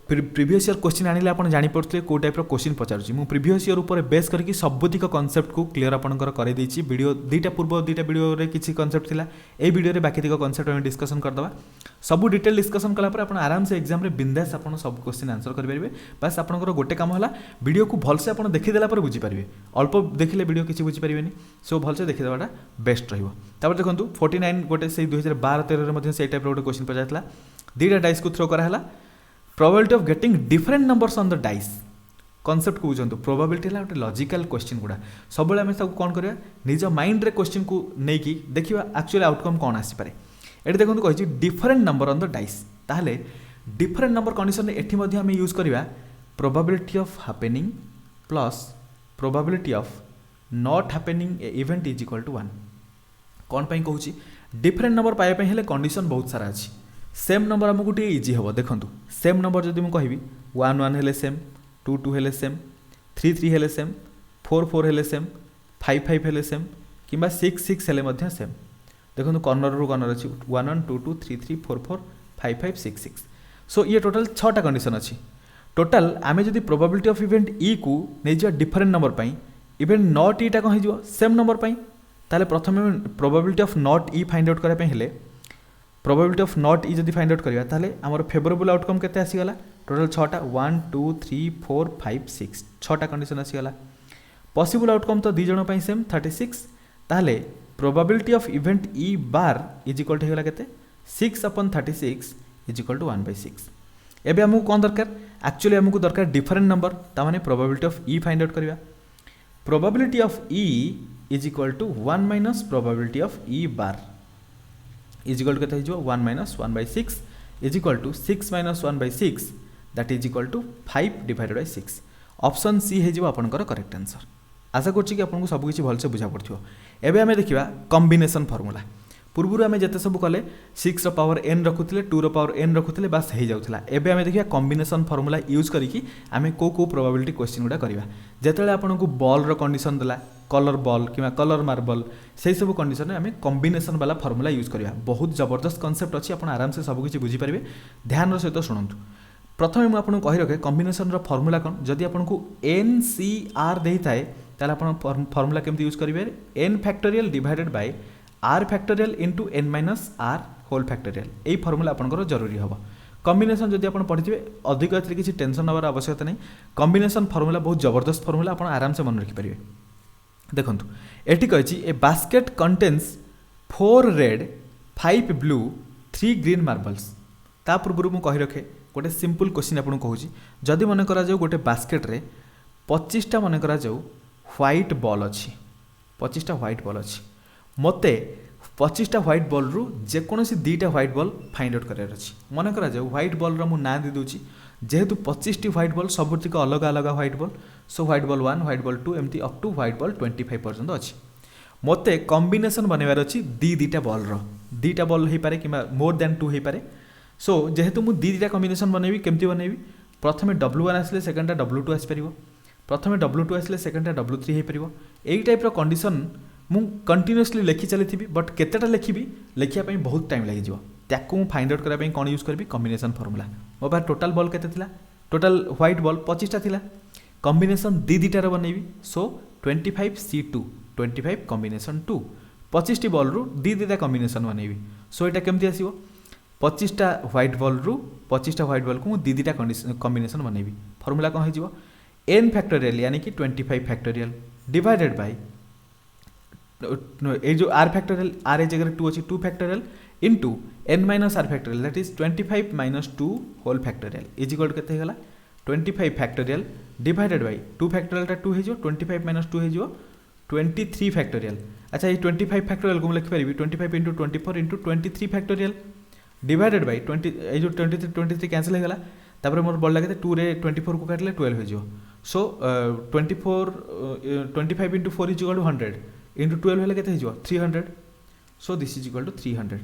प्रीवियस ईयर क्वेश्चन आनिले आपण जानि पड़थले को टाइप रो क्वेश्चन पचारुची मु प्रीवियस ईयर ऊपर बेस करके सबुतिक कांसेप्ट को क्लियर आपनकर करे देछि वीडियो दीटा पूर्व दीटा वीडियो रे किछि कांसेप्ट थिला ए वीडियो रे बाकी तिक कांसेप्ट हम डिस्कशन कर दबा सब डिटेल डिस्कशन कला पर आपण आराम से एग्जाम रे बिंदास आपण सब क्वेश्चन आंसर कर परिबे बस आपनकर गोटे काम होला वीडियो को भल से आपण देखि देला पर बुझी परिबे अल्प देखिले वीडियो किछि बुझी परिबेनी सो भल से देखि देबाटा बेस्ट रहइबो तापर देखंतु 49 गोटे से 2012 13 रे मध्ये से टाइप रो गोटे क्वेश्चन पजातला दीटा डाइस को थ्रो करा हला probability of getting different numbers on the dice concept को बुझंतु प्रोबेबिलिटी है गोटे लॉजिकल क्वेश्चन गुड़ा सब आम कौन करिया निज माइंड रे क्वेश्चन को लेकिन देखिए एक्चुअली आउटकम कौन आसी पारे एटी देखो कही different number on the dice ताहले डिफरेंट नंबर कंडीशन एठी मध्ये हम यूज करिया probability of happening plus probability of not happening event is equal to 1 कौन पई कहूची डिफरेंट नंबर पाए पई हेले कंडीशन बहुत सारा अछि सेम नंबर आमको टे इजी हम देखूँ सेम नंबर जदि मुझे कहि 1 1 हेले सेम 2 2 हेले सेम 3 3 हेले सेम 4 4 हेले सेम 5 5 हेले सेम किंबा 6 6 हेले मध्य सेम देखो कर्नर रू कर्नर अच्छी 1 1 2 2 3 3 4 4 5 5 6 6 सो ये टोटल 6टा कंडीशन अच्छी टोटल आम जब प्रोबेबिलिटी ऑफ इवेंट ई को नहीं जा डिफरेंट नंबर पाई इवेंट नॉट ईटा कौन हो सेम नंबर पाई ताले प्रथम probability of not E find out करने हेले प्रोबेबिलिटी ऑफ नॉट ई जब फाइंड आउट करिया ताले हमर फेवरेबल आउटकम केते आसीगला टोटल 6टा 1 2 3 4 5 6 6टा कंडीशन आसीगला पॉसिबल आउटकम तो दी जण पई सेम 36 ताले probability of event E bar is equal to हेगला केते 6/36 इज इक्वल टू 1/6 एबे हमहु कोन दरकार एक्चुअली हमहु दरकार डिफरेंट नंबर ता माने probability of E find out करिया probability of E is equal to 1 minus probability of E bar is equal to केते 1 minus 1/6 is equal to 6 minus 1/6 that is equal to 5 divided by 6 option C हे जो आपनकर correct answer आशा करछि कि आपनको सब किछि भल से बुझा पड़थियो एबे हमें देखिबा कॉम्बिनेशन फार्मूला पूर्व आम जिते सब कले 6 पावर n रखुले 2 पावर n रखुले बास हो जाऊला एबे आम देखिए कॉम्बिनेशन फार्मूला यूज करिकी आम को प्रोबेबिलिटी क्वेश्चन गुड़ा करवा जिते आपको बॉल रो कंडीशन देला कलर बॉल कि कलर मार्बल से सब कंडीशन आम कॉम्बिनेशन वाला फार्मूला यूज करवा बहुत जबरदस्त कॉन्सेप्ट अच्छी आप आराम से सबकि बुझीपारे ध्यान सहित शुणु प्रथम मुझे आपको कही रखे कॉम्बिनेशन रो फार्मूला कौन जदि आपको एन सी आर दे थाए ताले आप फार्मूला केमती यूज करेंगे n factorial divided by r factorial into n minus r whole factorial यही फार्मूला आपंकर जरूरी हम कॉम्बिनेशन जदि आप पढ़िए अधिक एथि किसी टेंशन नबार आवश्यकता नहीं कॉम्बिनेशन फार्मूला बहुत जबरदस्त फार्मूला आप आराम से मन रखिपारे देखो ये कही ए basket contains 4 red 5 blue 3 green marbles ता पूर्व मुझे कही रखे गोटे सिंपल क्वेश्चन आपको कहूँ जदि मन करा गोटे बास्केट रे 25टा मन करा व्हाइट बॉल अच्छी 25टा व्हाइट बॉल अच्छी मते 25टा व्हाइट बॉल रु जेकोसी 2टा व्हाइट बॉल फाइंड आउट करार अच्छी मन करा व्हाइट बॉल रो मु ना दे दूची जेहेतु 25टी व्हाइट बॉल सबुतिक अलग अलग white ball so white ball 1 white ball 2 एमती अप टू व्हाइट बॉल 25 पर्यंत अच्छी मते कॉम्बिनेशन बनवार अच्छी दीटा बॉल रो 2टा बॉल हो पारे कि मोर देन 2 हो पारे सो जेहेतु मु 2टा कॉम्बिनेशन बनैबी केमती बनैबी प्रथम W1 आसिले सेकेंडटा W2 आसपार प्रथम W2 आसिले सेकेंडटा W3 हो पार यही टाइप्र कंडीशन मु कंटिन्यूअसली लिखि चली बट केतेटा लिखी लिखापी बहुत टाइम लगे ताकू फाइंड आउट करने कौन यूज करी कॉम्बिनेशन फॉर्मूला मो पास टोटाल बॉल केते थिला टोटाल व्हाइट बॉल 25टा थिला कॉम्बिनेशन दीटार बनैबी सो 25C2 25 कॉम्बिनेशन 2 25टी बॉल रु दीटा कॉम्बिनेशन बनैबी सो यहाँ केमती आसीबो 25टा व्हाइट बॉल रु 25टा व्हाइट बॉल को दीटा कॉम्बिनेशन बनैबी फॉर्मूला कौन हो n फैक्टोरियल यानी कि 25 फैक्टोरियल डिवाइडेड बाय ए जो r फैक्टोरियल r ए जगह 2 अच्छी 2 factorial into n minus r factorial that is 25 minus 2 whole factorial is equal to केते हेगला 25 फैक्टोरियल डिवाइडेड बाय 2 फैक्टोरियल टा 2 हो 25 माइनस 2 हो 23 फैक्टोरियल अच्छा ये 25 फैक्टोरियल को लिखि पारि 25 into 24 into 23 factorial divided bye 20 ए जो 23 कैंसिल हेगला तापर मोर बॉल लगे 2 रे 24 को काटले 12 हो so 25 into 4 is equal to 100 into 12 हेले केते हो 300 so this is equal to 300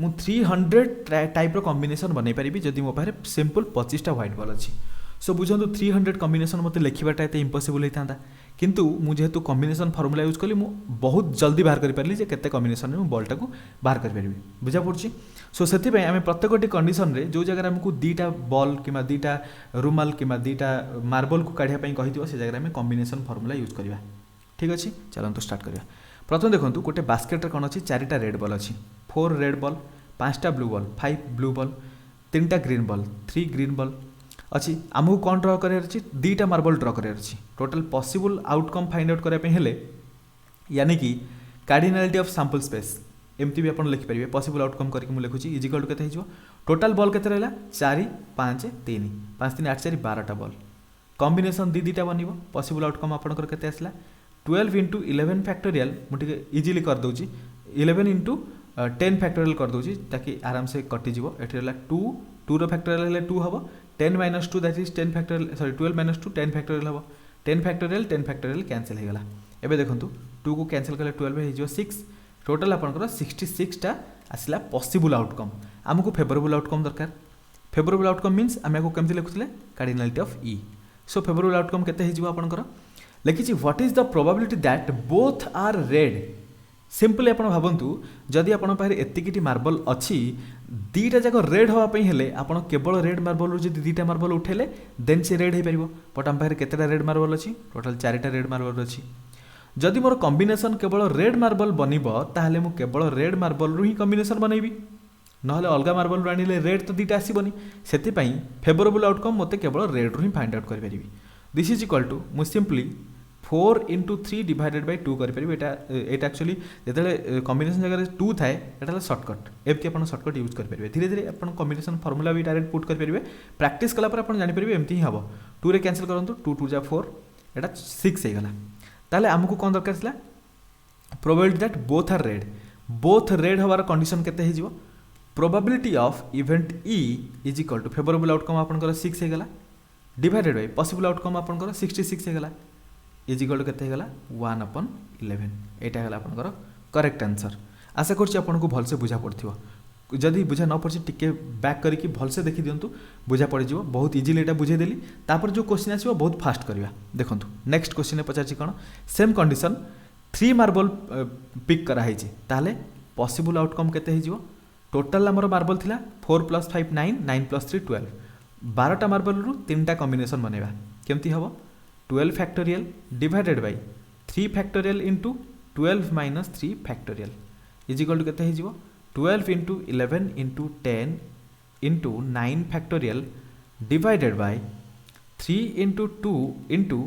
मु 300 टाइप कॉम्बिनेशन बनै पारिबी जदि मो पारे सिंपल 25टा व्हाइट बॉल अच्छी सो बुझंतु 300 कॉम्बिनेशन मते लिखिबाटा एते इम्पॉसिबल होइतांता किंतु मु जेहेतु कॉम्बिनेशन फार्मूला यूज कली मु बहुत जल्दी बाहर करि पारली जे केते कॉम्बिनेशन में बॉल टाको बाहर करि पारिबी बुझा पड़छि सो सेति पय आमे प्रत्येकटी कंडीशन रे जो जगह हमकु दीटा बॉल किमा दीटा रुमाल किमा दीटा मार्बल को काढिया पय कहिदियो से जगह में कॉम्बिनेशन फार्मूला यूज करबा ठीक अछि चलंतु स्टार्ट करिया प्रथम देखंतु गोटे बास्केट रे कोन अछि 4टा रेड बॉल अछि 4 रेड बॉल 5टा ब्लू बॉल 5 ब्लू बॉल 3टा ग्रीन बॉल 3 ग्रीन बॉल अच्छी आमको कौन ड्र करार दीटा मार्बल ड्र करार total possible outcome find out करने हेले यानी कि कार्डिनालिटी ऑफ सैंपल स्पेस एमती भी आप लिखिपारे पॉसिबल आउटकम करके मुझे लिखुची इज इक्वल टू केते हो टोटाल बॉल केते रहला 4 5 3 5 3 8 4 12टा बॉल कॉम्बिनेशन दीटा बनिबो पॉसिबल आउटकम आपनकर केते आसला 12 इंटू 11 फैक्टोरियल मुझे इजिली कर दूची 11 इंटू 10 फैक्टोरियल कर दूची ताकि आराम से कटि जीवो एठी रहला 2 रो फैक्टोरियल हेले 2 हबो 10 minus 2 that is 10 factorial sorry 12 minus 2 10 factorial हम 10 फैक्टोरियल कैंसिल हो गला एबे देखंतु 2 को कैंसिल कले 12 हो 6 टोटल आपनकर 66टा आसला पॉसिबल आउटकम आमको फेवरेबल आउटकम दरकार फेवरेबल आउटकम मीन्स आम को केमती लिखुले cardinality of E so favourable outcome केते हो आपनकर लिखिछि what is the probability that both are red simply आप भावतु जदि आपण पाखे एतिकिटी मार्बल अच्छी दीटा जाक रेड हाँपाई हेले आप केवल रेड मार्बल जब दीटा मार्बल उठेले देन से रेड हो पार बट आम पाखे केतेटा रेड मार्बल अच्छी टोटाल 4टा रेड मार्बल अच्छी जदि मोर कॉम्बिनेशन केवल रेड मार्बल बनइबो ताहले मु केवल रेड मार्बल रु ही कॉम्बिनेशन बनइबी नहले अलगा मार्बल आनिले रेड तो दीटा आसीबनी सेतिपई फेवरेबल आउटकम मते केवल रेड रु ही फाइंड आउट करि परिबी दिस इज इक्वल टू मु सिंपली 4 इंटू 3 डिवाइडेड बाय 2 करि परिबी एटा एक्चुअली जेतले कॉम्बिनेशन जगह 2 थाए एटा शॉर्टकट एमती आपण शॉर्टकट यूज करि परिबे धीरे धीरे आपण कॉम्बिनेशन फार्मूला भी डायरेक्ट पुट करि परिबे प्रैक्टिस कला पर आपण जानि परिबे एमती ही हबो 2 रे कैंसिल करंतु 2 2 जा 4 एटा 6 हे गला ताले हमकु कोन दरकार छला प्रोबेबिलिटी दैट बोथ रेड हवार कंडीशन केते हे जिवो probability of event E is equal to favourable outcome आपनकर 6 हे गला डिवाइडेड बाय पॉसिबल आउटकम आपनकर 66 हे गला इज इक्वल टू केते गला 1/11 एटा गला आपनकर करेक्ट आंसर आशा करछि आपनको भलसे बुझा पड़थिबो जदि बुझा न पड़छि टिके बैक करिकि भलसे देखि दियंतु बुझा पड़ जिवो बहुत इजीली एटा बुझे देली तापर जो क्वेश्चन आसीबो बहुत फास्ट करबा देखंतु नेक्स्ट क्वेश्चन ने पचाछि कोन सेम कंडीशन 3 मार्बल पिक करा हैछि ताले पॉसिबल आउटकम केते हे जिवो टोटल हमर मार्बल थिला 4 + 5 9 9 + 3 12 12टा मार्बल रु 3टा कॉम्बिनेशन बनेबा केमती हबो 12 factorial divided by 3 factorial into 12 minus 3 factorial is equal to केते हे जिवो 12 into 11 into 10 into 9 factorial divided by 3 into 2 into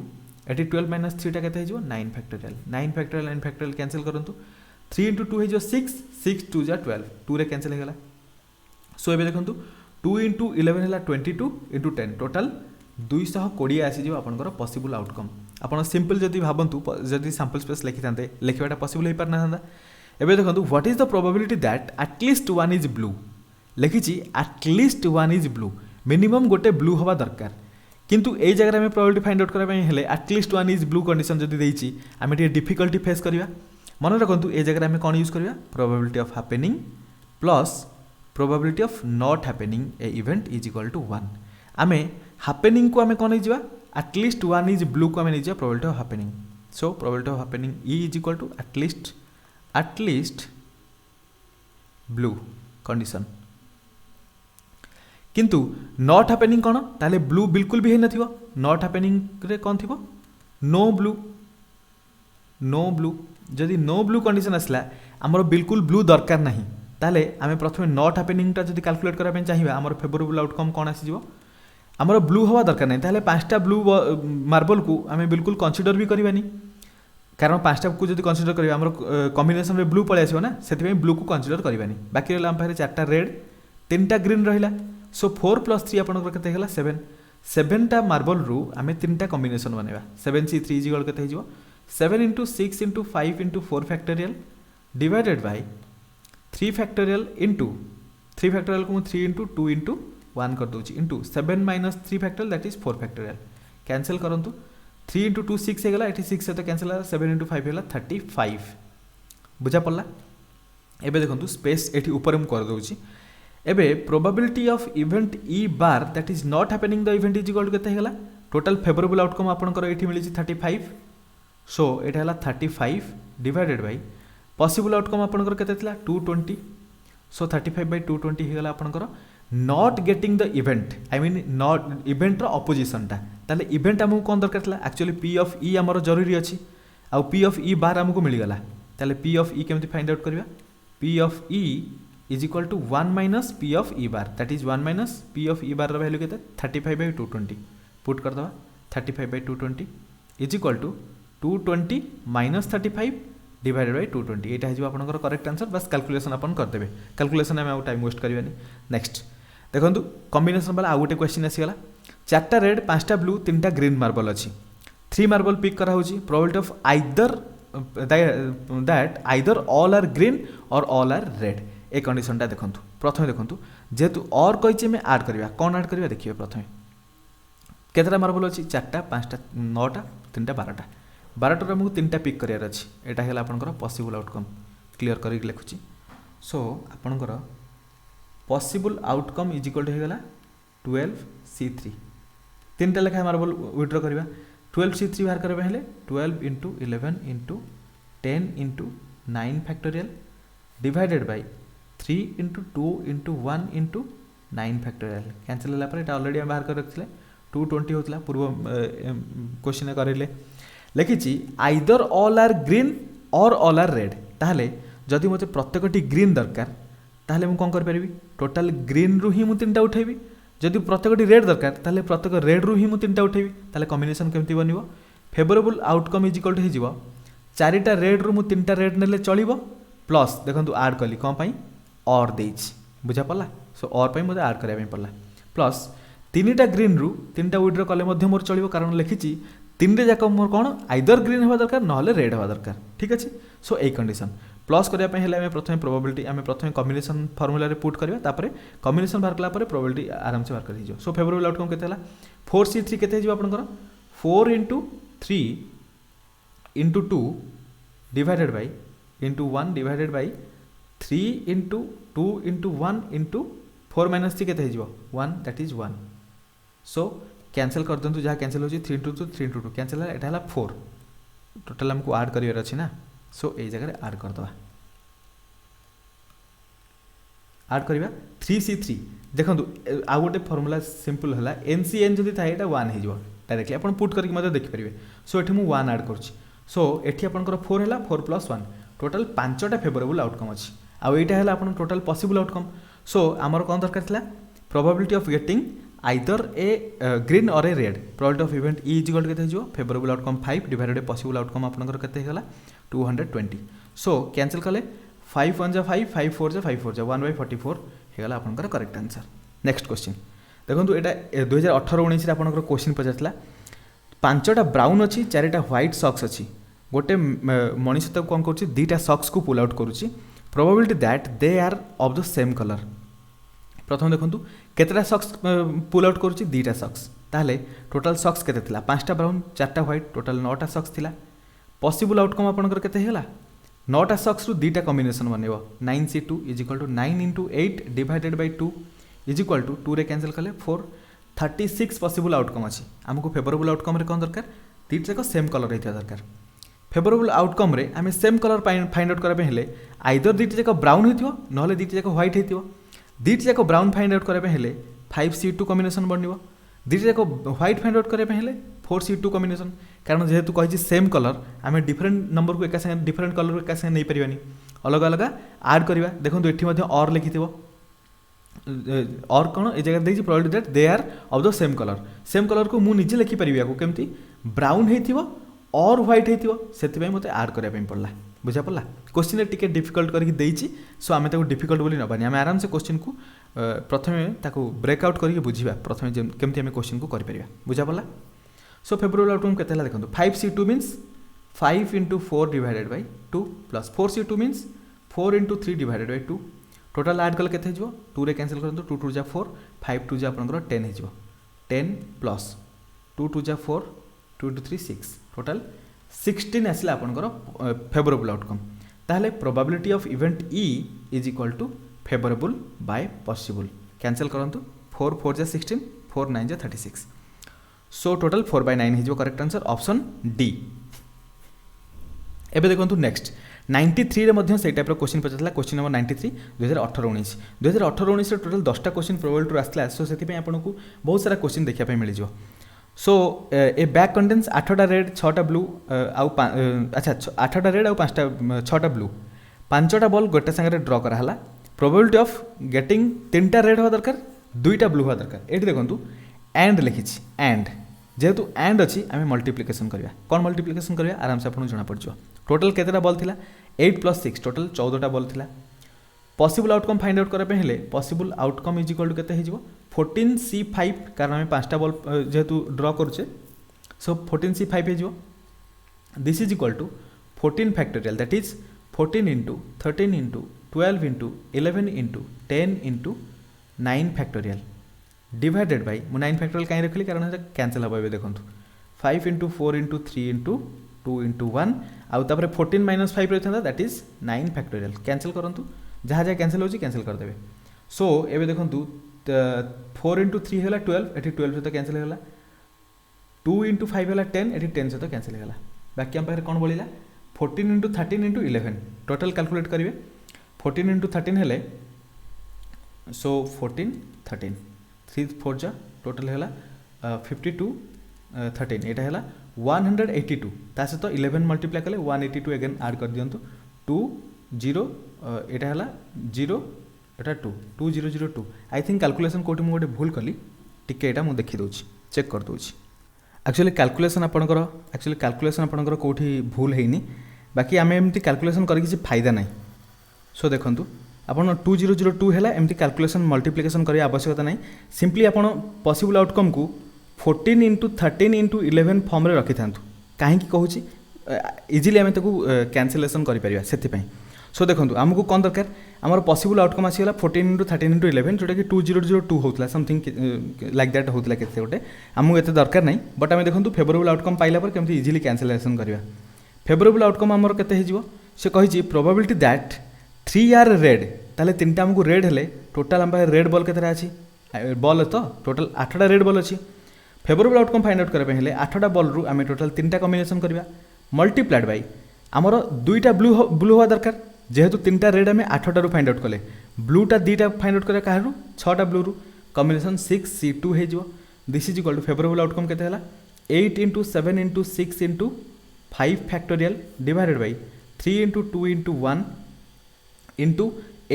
एटी 12 माइनस 3 टा केते हे जिवो 9 फैक्टोरियल कैंसिल करंतु 3 इंटू 2 हे जिवो 6 2 जा 12 2 रे कैंसिल हे गला सो एबे देखंतु 2 इंटू 11 हला 22 इंटू 10 टोटल 220 आसीज आपंकर पॉसिबल आउटकम आपन सिंपल जदि भावतु जदि सैंपल स्पेस लिखि थांते लिखिबाटा पॉसिबल हो पार ना था एबे देखंतु what is the probability that at least one is blue लिखिछि at least one is blue minimum गोटे ब्लू हवा दरकार किंतु ए जगह में प्रोबेबिलिटी फाइंड आउट करबा हेले at least one is blue condition जदि देइछि आमे टे डिफिकल्टी फेस करबा मन रखंतु ए जगह में कोन यूज करबा probability of happening plus probability of not happening a event is equal to 1 आमे हापेनिंग को आम कौन नहीं एटलिस्ट वन इज ब्लू को आम नहीं probability of happening so probability of happening E is equal to at least blue condition किंतु not happening कौन ताले ब्लू बिल्कुल भी है नॉट हैपेनिंग रे कौन थी नो ब्लू जदि नो ब्लू कंडीशन आसला आमर बिल्कुल ब्लू दरकार नहीं ताले आम प्रथम नॉट हैपेनिंग टा जदि कैलकुलेट करबा चाहिए आमर फेवरेबल आउटकम कौन आसीजिवो आमर ब्लू हवा दरकार नहीं ताले पांचटा ब्लू मार्बल को आम बिल्कुल कंसीडर भी करवानी कारण पांचटा को जब कंसीडर करें आम कॉम्बिनेशन में ब्लू पलि आसो ना से ब्लू को कंसीडर करवानी बाकी रहा आम पाखे चार्टा रेड 3टा ग्रीन रहा सो 4 + 3 आपंकर के 7टा मार्बल रु आम 3टा कॉम्बिनेशन बनवा 7C3 इजिकल के 7 × 6 × 5 × 4 factorial divided by 3 factorial into 3 factorial को 3 × 2 × 1 कर दूची into 7 - 3 factorial that is 4 factorial cancel करंतु 3 × 2 6 होगा ये 6 सहित कैंसिल 7 × 5 है 35 बुझा पड़ा एबे देखंतु स्पेस एठी ऊपर हम कर दूची एबे probability of event E bar that is not happening the event is equal to केते हेला टोटल फेवरेबल आउटकम आपनकर एठी मिली 35 सो एटा हला 35 डिवाइडेड बाय पॉसिबल आउटकम आपनकर केते थिला 220 सो 35/220 हेगला आपनकर not getting the event I mean not event रो अपोजिशन टा ताले इवेंट हमको कौन दरकार थिला एक्चुअली पी ऑफ ई हमर जरूरी अछि आ पी ऑफ ई बार हमको मिल गला ताले पी ऑफ ई केमति फाइंड आउट करबा P of E is equal to 1 - P of E bar that is 1 - P of E bar रो वैल्यू केते 35/220 पुट कर दवा 35/220 is equal to 220 - 35 divided by 220 एटा है जो आपनकर करेक्ट आंसर बस कैलकुलेशन अपन कर देबे कैलकुलेशन में टाइम वेस्ट करबानी नेक्स्ट देखंतु कॉम्बिनेशन वाला आ गोटे क्वेश्चन आसीगला 4टा रेड 5टा ब्लू 3टा ग्रीन मार्बल अछि 3 मार्बल पिक करा होची probability of either that either all are green or all are red ए कंडीशन टा देखंतु प्रथमे देखंतु जेतु और कहिचे में ऐड करबा कोन ऐड करबा देखिए प्रथमे केतरा मार्बल अछि 4टा 5टा 9टा 3टा 12टा 12टा हमको 3टा पिक करियार अछि एटा हेला आपनकर पॉसिबल आउटकम क्लियर करी लिखुची सो आपनकर possible outcome is equal to हेगला 12C3 3टा लेखा मार्बल विथड्रॉ करबा 12C3 बाहर करबा हेले 12 × 11 × 10 × 9 factorial divided by 3 × 2 × 1 × 9 factorial cancel होला पर एटा ऑलरेडी हम बाहर कर रखथिले 220 होतला पूर्व क्वेश्चन करेले लिखिछि either all are green or all are red ताहले जदि मते प्रत्येकटी ग्रीन दरकार ताहले मु कोन कर परबी टोटल ग्रीन रु ही मु 3टा उठेबी जदि प्रत्येकटी रेड दरकार ताहले प्रत्येक रेड रु ही मु 3टा उठेबी ताहले कॉम्बिनेशन केमति बनिवो favourable outcome is equal to हिजिवो 4टा रेड रु मु 3टा रेड नेले चलिवो प्लस देखंतु ऐड कली कोन पई और देइछि बुझा पल्ला सो और पई मते ऐड करबा पल्ला प्लस 3टा ग्रीन रु 3टा विड्रॉ कले मध्ये मोर चलिवो कारण लिखिछि 3टे जाक मोर कोन आइदर ग्रीन हवा दरकार नहले रेड हवा दरकार ठीक अछि सो ए कंडीशन प्लस करिया पई हेले हम प्रथमे प्रोबेबिलिटी हम प्रथमे कॉम्बिनेशन फार्मूला रे पुट करबा तापरे कॉम्बिनेशन बाहर कला परे प्रोबेबिलिटी आराम से बाहर कर हिजो सो फेवरेबल आउटकम केते हला 4C3 केते हिजो आपनकर 4 × 3 × 2 divided by into 1 divided by 3 into 2 into 1 into 4 minus 3 केते हिजो 1 that is 1 so कैंसिल कर दंतु जहाँ कैंसिल हो 3 into 2 3 into 2 कैंसिल है एटा हला 4 टोटल हमको ऐड करियर अछि ना सो ए जगह रे ऐड कर दवा ऐड करबा 3C3 देखंतु आ गोटे फार्मूला सिंपल हला NCN जदी थाए एटा 1 हिजो डायरेक्टली अपन पुट करके मते देखि परिबे सो एठी मु 1 ऐड करछि सो एठी आपनकर 4 हला 4 + 1 टोटल 5टा फेवरेबल आउटकम अछि आ एटा हला अपन टोटल पॉसिबल आउटकम सो हमर कोन दरकार थिला probability of getting either a green or a red probability of event E is equal केते हिजो favourable outcome 5 divided by possible outcome आपनकर केते हेला 220 सो कैंसिल कले 5 1 * 5 5 4 * 5 4 1/44 हेगला आपनकर करेक्ट आंसर नेक्स्ट क्वेश्चन देखंतु एटा 2018 19 रे आपनकर क्वेश्चन पजातला 5टा ब्राउन अछि 4टा व्हाइट सॉक्स अछि गोटे मनीष तक कोन करछि 2टा सॉक्स को पुल आउट करूछि probability that they are of the same colour प्रथम देखंतु केतरा सॉक्स पुल आउट करूछि 2टा सॉक्स ताहले टोटल सॉक्स केते थिला 5टा ब्राउन 4टा व्हाइट टोटल 9टा सॉक्स थिला पॉसिबल आउटकम आपनकर केते हेला 9टा सॉक्स रु 2टा कॉम्बिनेशन बनेबो 9C2 = 9 × 8 डिवाइडेड बाय 2 = 2 रे कैंसिल कले 4 36 पॉसिबल आउटकम अच्छी आमको फेवरेबल आउटकम कौन दरकार दीटा जाक सेम कलर होता दरकार फेवरेबल आउटकम आम सेम कलर फाइंड आउट करने हेले आइदर दीटा जाक ब्राउन हो ना दीटा जाक व्हाइट हो दीटा जाक ब्राउन फाइंड आउट करने हेले 5C2 कॉम्बिनेशन बन दीटा जाक व्हाइट फाइंड आउट करने हेले 4C2 कॉम्बिनेशन कारण जेहेतु कही सेम कलर आम डिफरेंट नंबर को एक संगे डिफरेंट कलर को एक संगे नहीं पारानी अलग अलग ऐड करवा देखो ये और लिखि और कौन ये जगह देखिए probability that they are of the same colour को मुझे लिखिपारि केमती ब्राउन हो और व्हाइट हो से मत ऐड करने पड़ा बुझा पड़ा क्वेश्चन टिके डिफिकल्ट करके सो आम डिफिकल्ट बोली नबानी आम आराम से क्वेश्चन को प्रथम ब्रेकआउट करके बुझा प्रथम केमती आम क्वेश्चन को कर बुझा पड़ा सो फेवरेबल आउटकम केते देखो 5C2 means 5 into 4 divided by 2 plus 4C2 means 4 into 3 divided by 2 total add कले केते हो 2 रे कैंसिल करंतु 2 2 जा 4 5 2 जा आपनकर 10 हो 10 प्लस 2 2 जा 4 2 2 3 6 टोटाल 16 आसला आपनकर फेवरेबल आउटकम ताहले probability of event E is equal to favourable by possible cancel करंतु 4 4 जा 16 4 9 जा 36 सो टोटाल 4/9 हो करेक्ट आंसर ऑप्शन डी एबे देखो नेक्स्ट 93 रे से टाइप क्वेश्चन पचार क्वेश्चन नंबर 93 2018-19 2018-19 टोटाल 10टा क्वेश्चन प्रोबेबिलिटी आसला सो से आपको बहुत सारा क्वेश्चन देखा मिल जाए सो ए बैग कंटेन्स 8टा रेड 6टा ब्लू आउ अच्छा 8टा रेड आउ 6टा ब्लू 5टा बॉल गोटे संगे ड्र कराला प्रोबेबिलिटी ऑफ गेटिंग 3टा रेड हवा दरकार 2टा ब्लू हवा दरकार ये देखो एंड लिखी एंड जेहेतु एंड अच्छी आम मल्टीप्लिकेशन करवा कौन मल्टीप्लिकेशन करवा आराम से आपको जना पड़ टोटाल केतेटा बॉल थिला 8 + 6 टोटाल 14टा बॉल थिला पॉसिबल आउटकम फाइंड आउट करने हेले possible outcome is equal to केते हो 14C5 कारण आम 5टा बॉल जेहेतु ड्र करुचे सो 14C5 हो this is equal to 14 factorial that is 14 into 13 into 12 into 11 into 10 into 9 factorial divided bye मु 9 फैक्टोरियल कहीं रखली कारण कैंसिल हम ए देखो 5 into 4 into 3 into 2 into 1 आउ तापर 14 - 5 रही था दैट इज 9 फैक्टोरियल कैंसिल करंतु जहाँ जहाँ कैंसिल हो कैंसिल करदे सो एबे देखो 4 into 3 है 12 एटी 12 सहित कैंसिल होगा 2 into 5 है 10 एटी 10 सहित कैंसिल होगा बाकी आम पाखे कौन बढ़ला 14 into 13 into 11 टोटाल कैलकुलेट करेंगे 14 into 13 है सो 14 13 3 4 जा टोटाल है 52 13 यहाँ है 182 ता सहित 11 मल्टीप्लाई कले 182 एगेन आड कर दिंतु 2 0 यहाँ है 0 एटा 2 2002 आई थिंक कैलकुलेशन कोटी मु गोटे भूल कली टिके एटा मु देखि दउछि चेक कर दउछि एक्चुअली कैलकुलेशन आपणकर कोठी भूल हैनी बाकी आम एमती कैलकुलेशन कर किसी फायदा ना सो देखो आपन 2002 है एमती कैलकुलेशन मल्टीप्लिकेशन करने आवश्यकता ना सिंपली आपन पॉसिबल आउटकम को 14 into 13 into 11 फॉर्म रे रखि थांतु कहीं कहूँ इजिली आम कैंसिलेसन करें से सो देखो आमको कौन दरकार आमर पॉसिबल आउटकम आसीगला 14 into 13 into 11 जोटा कि 2002 होता समथिंग लाइक दैट होता के गोटे आमको एत दरकार नहीं बट आम देखो फेवरेबल आउटकम पाइला पर केमती इजिली कैंसिलेसन करवा फेवरेबल आउटकम आमर केते हो से कही प्रोबेबिलिटी दैट 3 आर रेड ताले 3टा आमको रेड हेले टोटाल आम रेड बॉल केतरा अछि बॉल तो टोटाल 8टा रेड बॉल अच्छी फेवरेबल आउटकम फाइंड आउट करबे हेले 8टा बॉल रु आम टोटाल 3टा कॉम्बिनेशन करवा मल्टीप्लाइड बाय आमर 2टा ब्लू हुआ दरकार जेहेतु 3टा रेड आम 8टा रु फाइंड आउट कले ब्लूटा 2टा फाइंड आउट करा कहारु 6टा ब्लू रु कॉम्बिनेशन 6C2 हो this is equal to favourable outcome केते हला 8 into 7 into 6 into 5 factorial divided by 3 into 2 into 1 into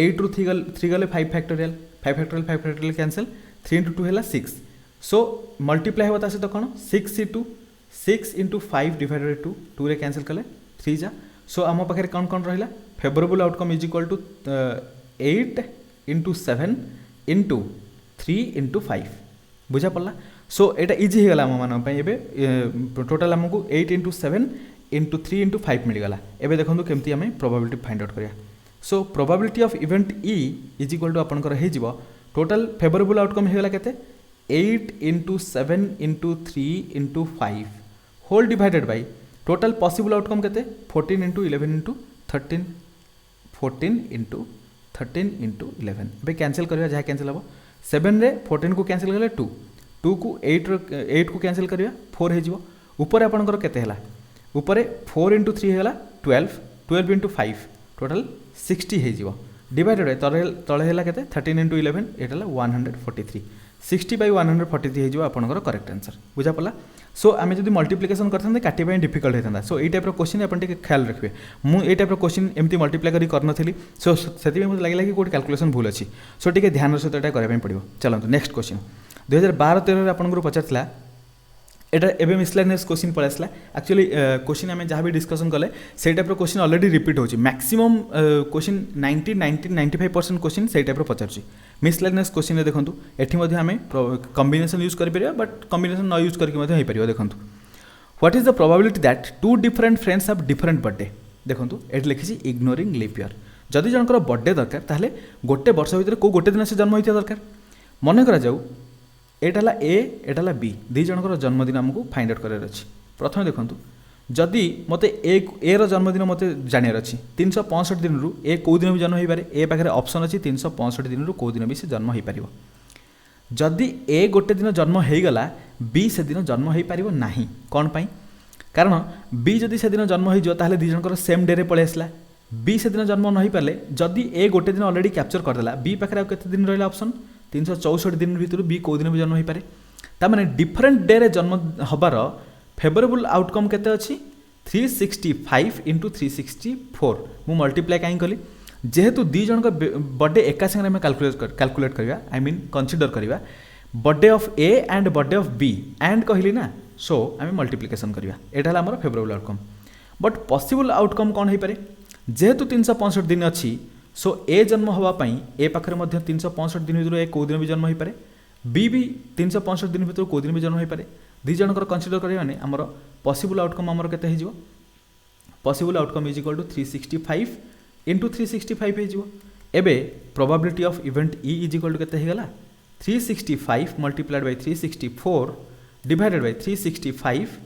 8 रु 3 गले 5 फैक्टोरियल कैंसिल 3 into 2 है 6 सो मल्टीप्लाई होता सहित कौन 6C2 6 into 5 डिवाइडेड बाय 2 2 रे कैंसिल कले 3 जा सो आम पाखे कौन कौन रहा favourable outcome is equal to 8 into 7 into 3 into 5 बुझा पड़ा सो यहाँ इजी होगा आम मान टोटाल आमको 8 into 7 into 3 into 5 मिलगला एबे देखो केमती आम प्रोबेबिलिटी फाइंड आउट करिया so probability of event E is equal to आपनकर हो टोटाल फेवरेबल आउटकम होगा केते 8 into 7 into 3 into 5 whole divided by total possible outcome केते 14 into 11 into 13 14 into 13 into 11 बे कैंसिल करवा जहाँ कैंसिल हम 7 रे 14 को कैंसिल कले 2 2 को 8 को कैंसिल करिया 4 हे जिवो ऊपर आपनकर केते हला ऊपर 4 × 3 हेला 12 12 × 5 टोटल 60 हे जिवो डिवाइडेड बाय तळे हेला केते 13 × 11 एटा 143 60 by 143 हे जिवो आपनकर करेक्ट आंसर बुझा पला। सो आम जब मल्टीप्लिकेशन करते काटिया डिफिकल्ट होता सो ये टाइप क्वेश्चन आप ख्याल रखिए मुझे टाइप क्वेश्चन एमती मल्टीप्लाई करनी सो से लगे कि कौट कैलकुलेशन भूल अच्छी सो टे ध्यान सहित यहाँ करने पड़ो। चलते नेक्स्ट क्वेश्चन 2012-13 आपको पचार एटा एबे मिसलेनियस क्वेश्चन पड़े आसला एक्चुअली क्वेश्चन आम जहाँ भी डिस्कसन कले से टाइप क्वेश्चन ऑलरेडी रिपीट होची मैक्सिमम क्वेश्चन 90-95% क्वेश्चन से टाइप पचार मिसलेनियस क्वेश्चन देखो ये आम कॉम्बिनेशन यूज कर बट कॉम्बिनेशन न यूज करके देखो what is the probability that 2 different friends have different birthday देखो ये लिखी इग्नोरिंग लीप ईयर जदि जनकर बर्थडे दरकार ताहले गोटे वर्ष भितर को गोटे दिन से जन्म होता दरकार मन करा जाऊ एटा ला ए एटा ला बी दी जनकर जन्मदिन आमको फाइंड आउट करार अच्छी प्रथम देखो जदि मते ए रो जन्मदिन मते जानियार अच्छी 365 दिन रु ए कौ दिन भी जन्म हो पारे ए पाखे ऑप्शन अच्छी 365 दिन रु कौ दिन भी से जन्म हो पार जदि ए गोटे दिन जन्म हो गला बी से दिन जन्म हो पार ना कौन पाई कारण बी जदि से दिन जन्म हो ताहले दी जनकर सेम डे रे पळे आसला बी से दिन जन्म न हो पारे जदि ए गोटे दिन ऑलरेडी कैप्चर करदेला बी पाखे केते दिन रहा ऑप्शन 364 दिन भीतर बी कौ दिन भी जन्म हो पारे तामाने डिफरेंट डे रे जन्म हबार फेवरेबल आउटकम केते अछि 365 × 364 मु मल्टीप्लाई कहीं कली जेहेतु दी जन का बर्थडे एका संगे में कैलकुलेट करवा आई मीन कंसीडर करवा birthday of A and birthday of B and कहली ना सो आम मल्टीप्लिकेशन करवा यहाँ आम favourable outcome but possible outcome कौन हो पारे जेहेतु 365 दिन अच्छी सो ए जन्म होगापाई ए पाखे 365 दिन भर ए कौ दिन भी जन्म हो पारे बी भी 365 दिन भर कौ दिन भी जन्म हो पारे दी जनकर कंसीडर करवा आमर पॉसिबल आउटकम आमर केते हो possible outcome is equal to 365 × 365 हो एबे probability of event E is equal to केते हो गला 365 multiplied by 364 divided by 365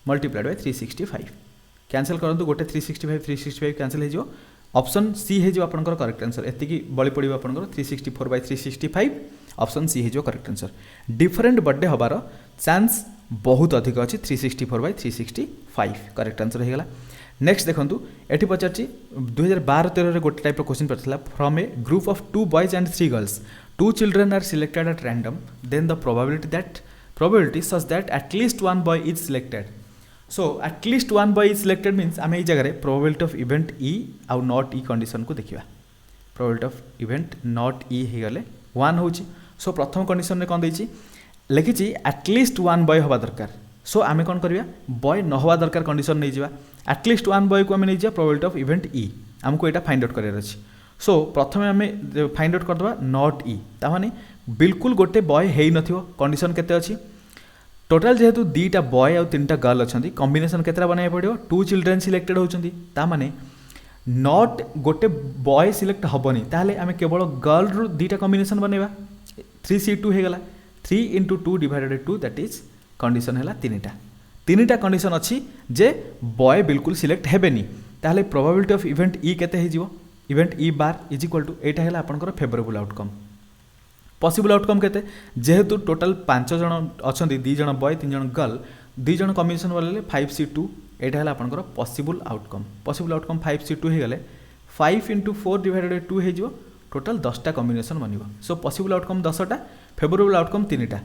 multiplied by 365 cancel करंतु गोटे 365 कैंसिल हो ऑप्शन सी हो आपनकर करेक्ट आंसर एतिकी बळी पड़िबो आपनकर 364 बाय 365 ऑप्शन सी हो करेक्ट आंसर डिफरेंट बर्थडे हबार चांस बहुत अधिक अच्छी 364 बाय 365 करेक्ट आंसर हो गला। नेक्स्ट देखो ये पचार 2012-13 गोटे टाइप क्वेश्चन पड़ता from a group of 2 boys and 3 girls 2 children are selected at random then the probability such that at least 1 boy is selected so at least 1 boy is selected means आम ये जगह प्रोबेबिलिटी ऑफ इवेंट ई आउ not E condition को देखा probability of event not ई हो गले 1 हो सो प्रथम कंडीशन में कौन देछि लिखी एटलिस्ट 1 बॉय हवा दरकार सो आम कौन करवा बॉय न हवा दरकार कंडीशन नहीं जावा एटलिस्ट 1 बॉय को आम नहीं जावा प्रोबेबिलिटी ऑफ इवेंट ई आमको यहाँ फाइंड आउट करार अच्छी सो प्रथम आम फाइंड आउट करदे नॉट ई ताने बिल्कुल गोटे बॉय है नथिबो कंडीशन केते अच्छी टोटाल जेहेतु 2टा बॉय और 3टा गर्ल अच्छा कॉम्बिनेशन केतरा बनाया पड़ो 2 चिल्ड्रेन सिलेक्टेड होती ताने नॉट गोटे बॉय सिलेक्ट हेनी ताहले आम केवल गर्ल रु 2टा कॉम्बिनेशन बनैबा 3C2 हो गला 3 × 2 डिवाइडेड 2 दैट इज कंडीशन है 3टा कंडीशन अच्छी जे बॉय बिल्कुल सिलेक्ट हेबेनी ताहले प्रोबेबिलिटी ऑफ इवेंट ई केते हो event E bar is equal to एटा है आपनकर फेवरेबल आउटकम पॉसिबल आउटकम केते जेहेतु टोटाल 5 जन अच्छा 2 जन बॉय 3 जन गर्ल 2 जन कॉम्बिनेशन वाले 5C2 एटा है आपनकर पॉसिबल आउटकम 5C2 हो गले 5 × 4 डिवाइडेड 2 हो टोटाल 10टा कॉम्बिनेशन बनइबो सो पॉसिबल आउटकम 10टा फेवरेबल आउटकम 3टा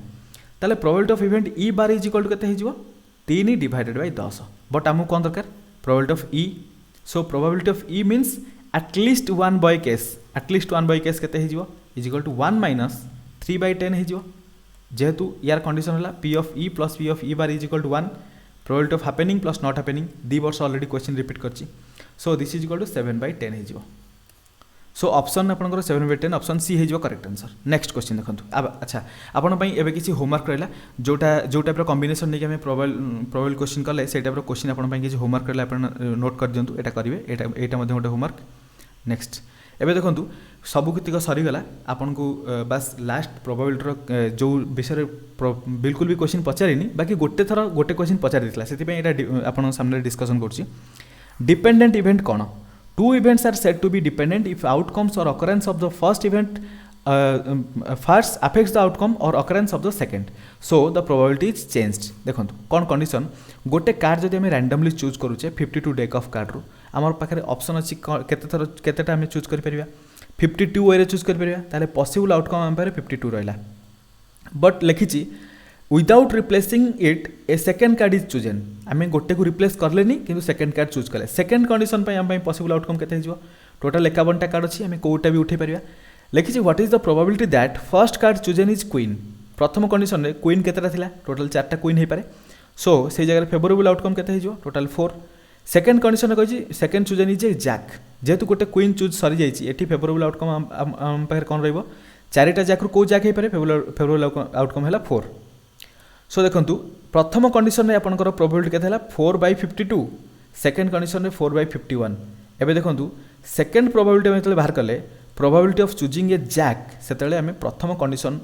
ताले probability of event E bar is equal to केते हो 3 डिवाइडेड बाय 10 बट आमको कौन दरकार probability of E so probability of E means at least 1 boy case केते हो इज इक्वल टू 1 - 3/10 हो जेहेतु यार कंडीशन है P of E plus P of E bar is equal to 1 probability of happening plus not happening 2 वर्ष already question repeat करछि so this is equal to 7/10 हो so option आपनकर 7/10 option C हो correct answer. Next question देखो अच्छा आपण पई एबे किछि होमवर्क रहला जो टाइप कॉम्बिनेशन नहीं हमें प्रोबेबल क्वेश्चन कले से टाइप क्वेश्चन आपण पई किछि होमवर्क रहला आपण नोट कर दियंतु एटा करिवे एटा मध्ये गोटे होमवर्क। नेक्स्ट एबे देखंतु सबुतिक सरीगला आपन को बस लास्ट प्रोबेबिलिटी जो विषय बिल्कुल भी क्वेश्चन पचारिनी बाकी गोटे थर गोटे क्वेश्चन पचारि दिथला सेति पई एटा आपन सामने डिस्कशन करछि dependent event cone 2 events are said to be dependent if outcomes or occurrence of the first event first affects the outcome or occurrence of the second, so the probability is changed. देखो कौन condition गोटे card जदि आम randomly choose करूचे 52 deck of card रु आमर पाखे option अच्छी केतेटा आम चूज कर 52 वे चूज कर पॉसिबल आउटकम आम पाखे 52 रहा बट लिखी without replacing it a second card is chosen आम गोटे को रिप्लेस करले कि सेकेंड कार्ड चूज कले सेकेंड कंडीशन आम पॉसिबल आउटकम केते टोटाल 51टा कार्ड अच्छी आम कौटा भी उठे पारिबा लिखी what is the probability that first card chosen is queen प्रथम कंडीशन रे क्वीन केतेटा थिला टोटाल 4टा क्वीन हो पारे सो से जगह फेवरेबल आउटकम केते टोटाल 4 सेकेंड कंडीशन कही सेकेंड चूजेन इज ए जैक जेहेतु गोटे क्वीन चूज सरी जाइए फेवरेबल आउटकम आम पाखे कौन रही 4टा जैक रू कौ जैक हो पारे फेवरेबल आउटकम है 4 सो देखो प्रथम कंडीशन में आपंकर प्रोबेबिलिटी केते 4/52 सेकेंड कंडीशन में 4/51 एवं देखो सेकेंड प्रोबेबिलिटी में बाहर कले probability of choosing a jack से आम प्रथम कंडीशन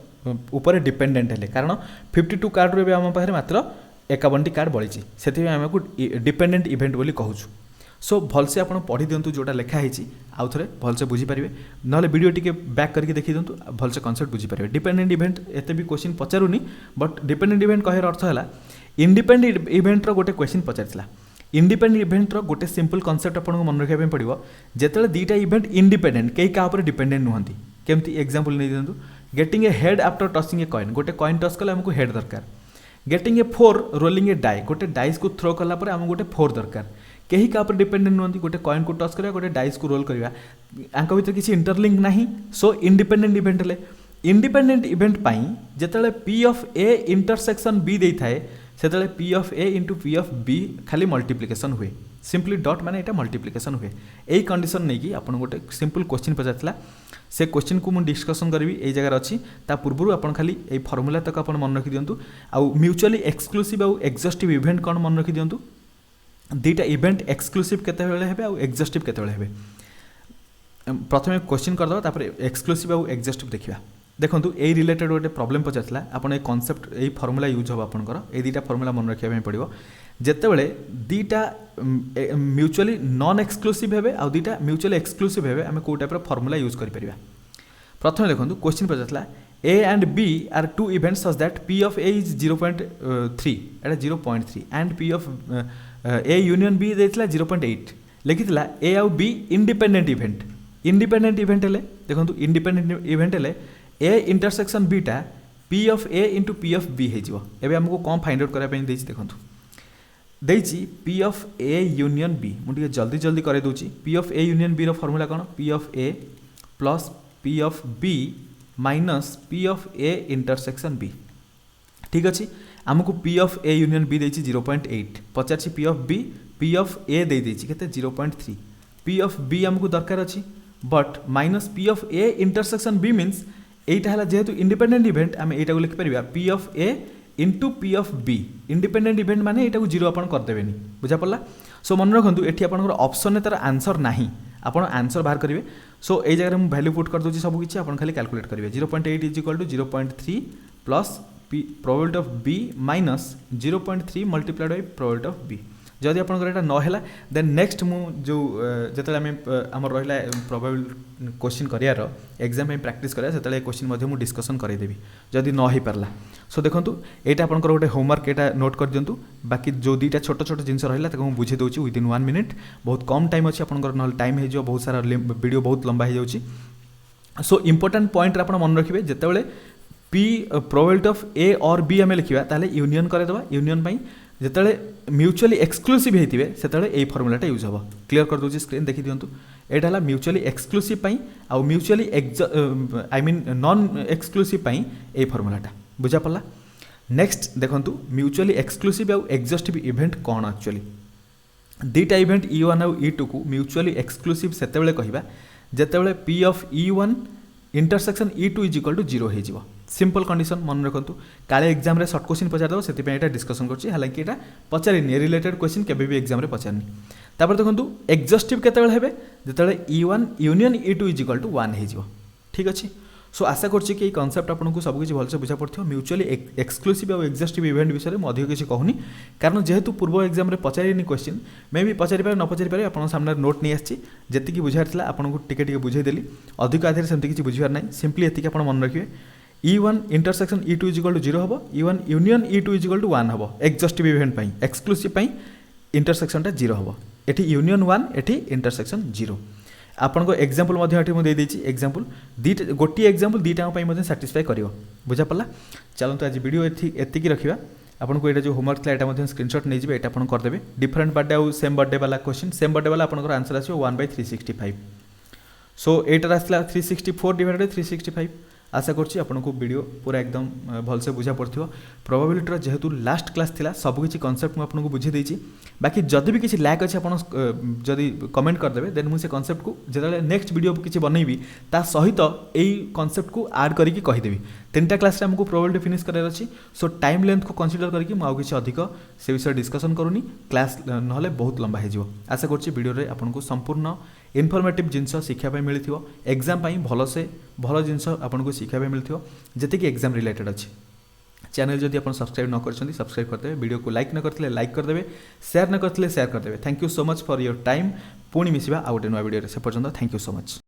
उपर डिपेंडेंट है कारण 52 कार्ड रे आम पाखे मात्र 51टी कार्ड बड़ी से आमको डिपेंडेंट इवेंट बोली कहूँ सो भलसे आप पढ़ी दिंतु जोटा लिखाई आउ थे भलसे बुझीपारे ना वीडियो टी बैक करके देखी दिंतु भलसे कनसेप्ट बुझीपारे डिपेंडेंट इवेंट एत भी क्वेश्चन पचारूनी बट डिपेंडेंट इवेंट कहर अर्थ है इंडिपेंडेंट इवेंटर गोटे क्वेश्चन पचार इंडिपेंडेंट इवेंटर गोटे सिंपल कनसेप्ट आपको मन रखा पड़ो जिते दुईटा इवेंट इंडिपेंडेंट कई क्या डिपेंडेंट नुहति केमती एग्जांपल नहीं दिंतु getting a head after tossing a coin गोटे कॉइन टच कले आमको हेड दरकार getting a 4 rolling a die गोटे डाइस को थ्रो कलापर आम गोटे 4 दरकार कहीं क्या डिपेंडेंट नुहति गोटे कॉइन को टच करा गोटे डाइस को रोल करवा आंक भर किसी इंटरलिंक नहीं सो इंडिपेंडेंट इवेंट ले इंडिपेंडेंट इवेंट जिते P of A intersection B दे थाए से P of A into P of B खाली मल्टीप्लिकेशन हुए सिंपली डॉट माने यहाँ मल्टीप्लिकेशन हुए यही कंडीशन नहीं कि आपन गोटे सिंपल क्वेश्चन पचार से क्वेश्चन को मुझे डिस्कसन करी ये जगह अच्छी ता पूर्व आप खाली ये फर्मूला तक आप मन रखी दिंतु आउ म्यूचुअली एक्सक्लूसिव आउ एक्जस्टिव इवेंट कौन मन रखी दिंतु दुईटा इवेंट एक्सक्लूसिव केते बेले हेबे आउ एक्जस्टिव केते बेले हेबे प्रथमे क्वेश्चन करदो तापर एक्सक्लूसिव आउ एक्जस्टिव देखिबा देखंतु ए रिलेटेड गोटे प्रॉब्लम पचारला आपण ए कांसेप्ट ए फॉर्मूला यूज हो आपनकर ए दुईटा फॉर्मूला मन रखिया पड़ो जेतेबेले दुईटा म्यूचुअली नॉन एक्सक्लूसिव हेबे आ दुईटा म्यूचुअली एक्सक्लूसिव हेबे आमे को टाइप फॉर्मूला यूज करि परिबा प्रथमे देखंतु क्वेश्चन पचारला A and B are two events such that P of A is 0.3 एटा 0.3 and P of A union B देथिला 0.8 लिखिथिला ए आउ बी इंडिपेंडेंट इवेंट हेले देखंतु इंडिपेंडेंट इवेंट हेले ए इंटरसेक्शन बीटा P of A into P of B हो आमको कौन फाइंड आउट करने देखो देची P of A union B मुझे जल्दी जल्दी कर दूची P of A union B रो फॉर्मूला कौन P of A plus P of B minus P of A intersection B ठीक अच्छे आमको P of A union B देची 0.8 पचार पी ऑफ ए दे देची केते 0.3 पी ऑफ बी आमको दरकार अच्छी but minus P of A intersection B means एटा है जेहेतु इंडिपेंडेंट इवेंट आम यहाँ लिखिपर P of A into P of B independent event माने यहाँ जीरो आप करदेवे बुझा पड़ा सो मन रखु ये आप ऑप्शन तार आंसर ना आप आंसर बाहर करेंगे सो ये जगह मुझे वैल्यू पुट कर दूसरी सब किसी आप खाली कैलकुलेट करेंगे 0.8 is equal to 0.3 plus probability of B minus 0.3 multiplied by probability of B जदि आप ना देन नेक्स्ट मु जो जिते आम रहा प्रोबेबल क्वेश्चन करार एग्जाम में प्रैक्टिस करा से क्वेश्चन मुझे डिस्कसन करदेवी जदि न हो पारा सो देखो यहाँ आपंकर गोटे होमवर्क यहाँ नोट कर दिंतु बाकी जो दुईटा छोट छोट जिनस रहा मुझे बुझे दूसरी विदिन 1 मिनिट बहुत कम टाइम अच्छी आपंकर ना टाइम हो बहुत सारा वीडियो बहुत लंबा हो जाए सो इंपोर्टेंट पॉइंट आप मन रखिए जितेबाला पी प्रोबेबिलिटी ऑफ ए और बी आम लिखा ताले यूनियन करदेवा यूनियन जिते म्यूचुअली एक्सक्लूसिव होते से यही फर्मूलाटा यूज हम क्लीयर कर दूसरी स्क्रीन देखी दिंतु यहाँ म्यूचुअली एक्सक्लूसिव आउ mutually I mean non exclusive यही फर्मूलाटा बुझा पड़ा नेक्स्ट देखो म्यूचुअली एक्सक्लूसिव आउ एक्जस्टिव इवेंट कौन एक्चुअली दुईटा इवेंट E1 आउ E2 को म्यूचुअली एक्सक्लूसिव से कहवा जितेबाला P of E1 intersection E2 is equal to 0 हो सिंपल कंडीशन मन रखु काले एग्जाम रे शॉर्ट क्वेश्चन पचार से डिस्कसन कर हालांकि यहाँ पचारिनी रिलेटेड क्वेश्चन केबे भी एग्जाम रे पचारनी तापर देखो एक्जस्टिव केतेबेले हेबे जितेबाला E1 union E2 is equal to 1 हो ठीक अच्छे सो आशा करछि कि कॉन्सेप्ट आपको सब किसी भलसे बुझा पड़ो म्यूचुअली एक्सक्लूसिव और एक्जस्टिव इवेंट विषय में अधिक किसी कहूनी कारण जेहेतु पूर्व एग्जाम रे पचारे क्वेश्चन मे भी पचारि पारे न पचारि पारे आपन सामने नोट नहीं आछि जेतिकी बुझार थिला आपनको टिके टिके बुझाई देली अधिक आधेर सेमति किसी बुझिबार नाही सिंपली एतिकी आपन मन रखिबे E1 इंटरसेक्शन E2 = 0 हबो E1 यूनियन E2 = 1 हबो एक्जस्टिव इवेंट पई एक्सक्लूसिव पई इंटरसेक्शन टा 0 हबो एठी यूनियन 1 एठी इंटरसेक्शन 0 आपन को एग्जांपल मध्ये एठी मु दे देछि एग्जांपल गोटी एग्जांपल दीटा पई मध्ये सैटिस्फाई करिवो बुझा पड़ला चलो तो आज वीडियो एतिकी रखिबा आपन को एटा जो होमवर्क था एटा मध्ये स्क्रीनशॉट नै जिबे एटा आपन कर देबे डिफरेंट बर्थडे और सेम बर्थडे वाला क्वेश्चन सेम बर्थडे वाला आपन को आंसर आछो 1/365 सो एटा आसला 364 डिवाइडेड 365 आशा करछि आपनको वीडियो पूरा एकदम भलसे बुझा पड़थियो प्रोबेबिलिटी जेहेतु लास्ट क्लास थिला सब किछि कांसेप्ट मैं आपनको बुझी देछि बाकी जदि भी किछि लैक अछि आपन जदि कमेंट कर देबे देन मु से कांसेप्ट को जेतले नेक्स्ट वीडियो किछि बनैबी ता सहित एई कांसेप्ट को ऐड करिकि कहि देबी तीनटा क्लास रे हमको प्रोबेबिलिटी फिनिश करार अछि सो टाइम लेंथ को कंसीडर करिकि मु आ किछि अधिक से विषय डिस्कशन करूनी क्लास नहले बहुत लंबा हे जिवो आशा करछि वीडियो रे आपनको संपूर्ण इनफॉर्मेटिव जिनस शिक्षा पाई मिलिथिवो एग्जाम पाई भलो से भलो जिनस आपनको शिक्षा पाई मिलिथिवो जति कि एग्जाम रिलेटेड अछि चैनल जदि आप सब्सक्राइब न करछन्ती सब्सक्राइब कर देबे वीडियो को लाइक न करथिले लाइक कर देबे शेयर न करथिले शेयर कर देबे thank you so much for your time पुणी मिसिबा आउट नुआ वीडियो रे से पर्यंत थैंक यू सो मच।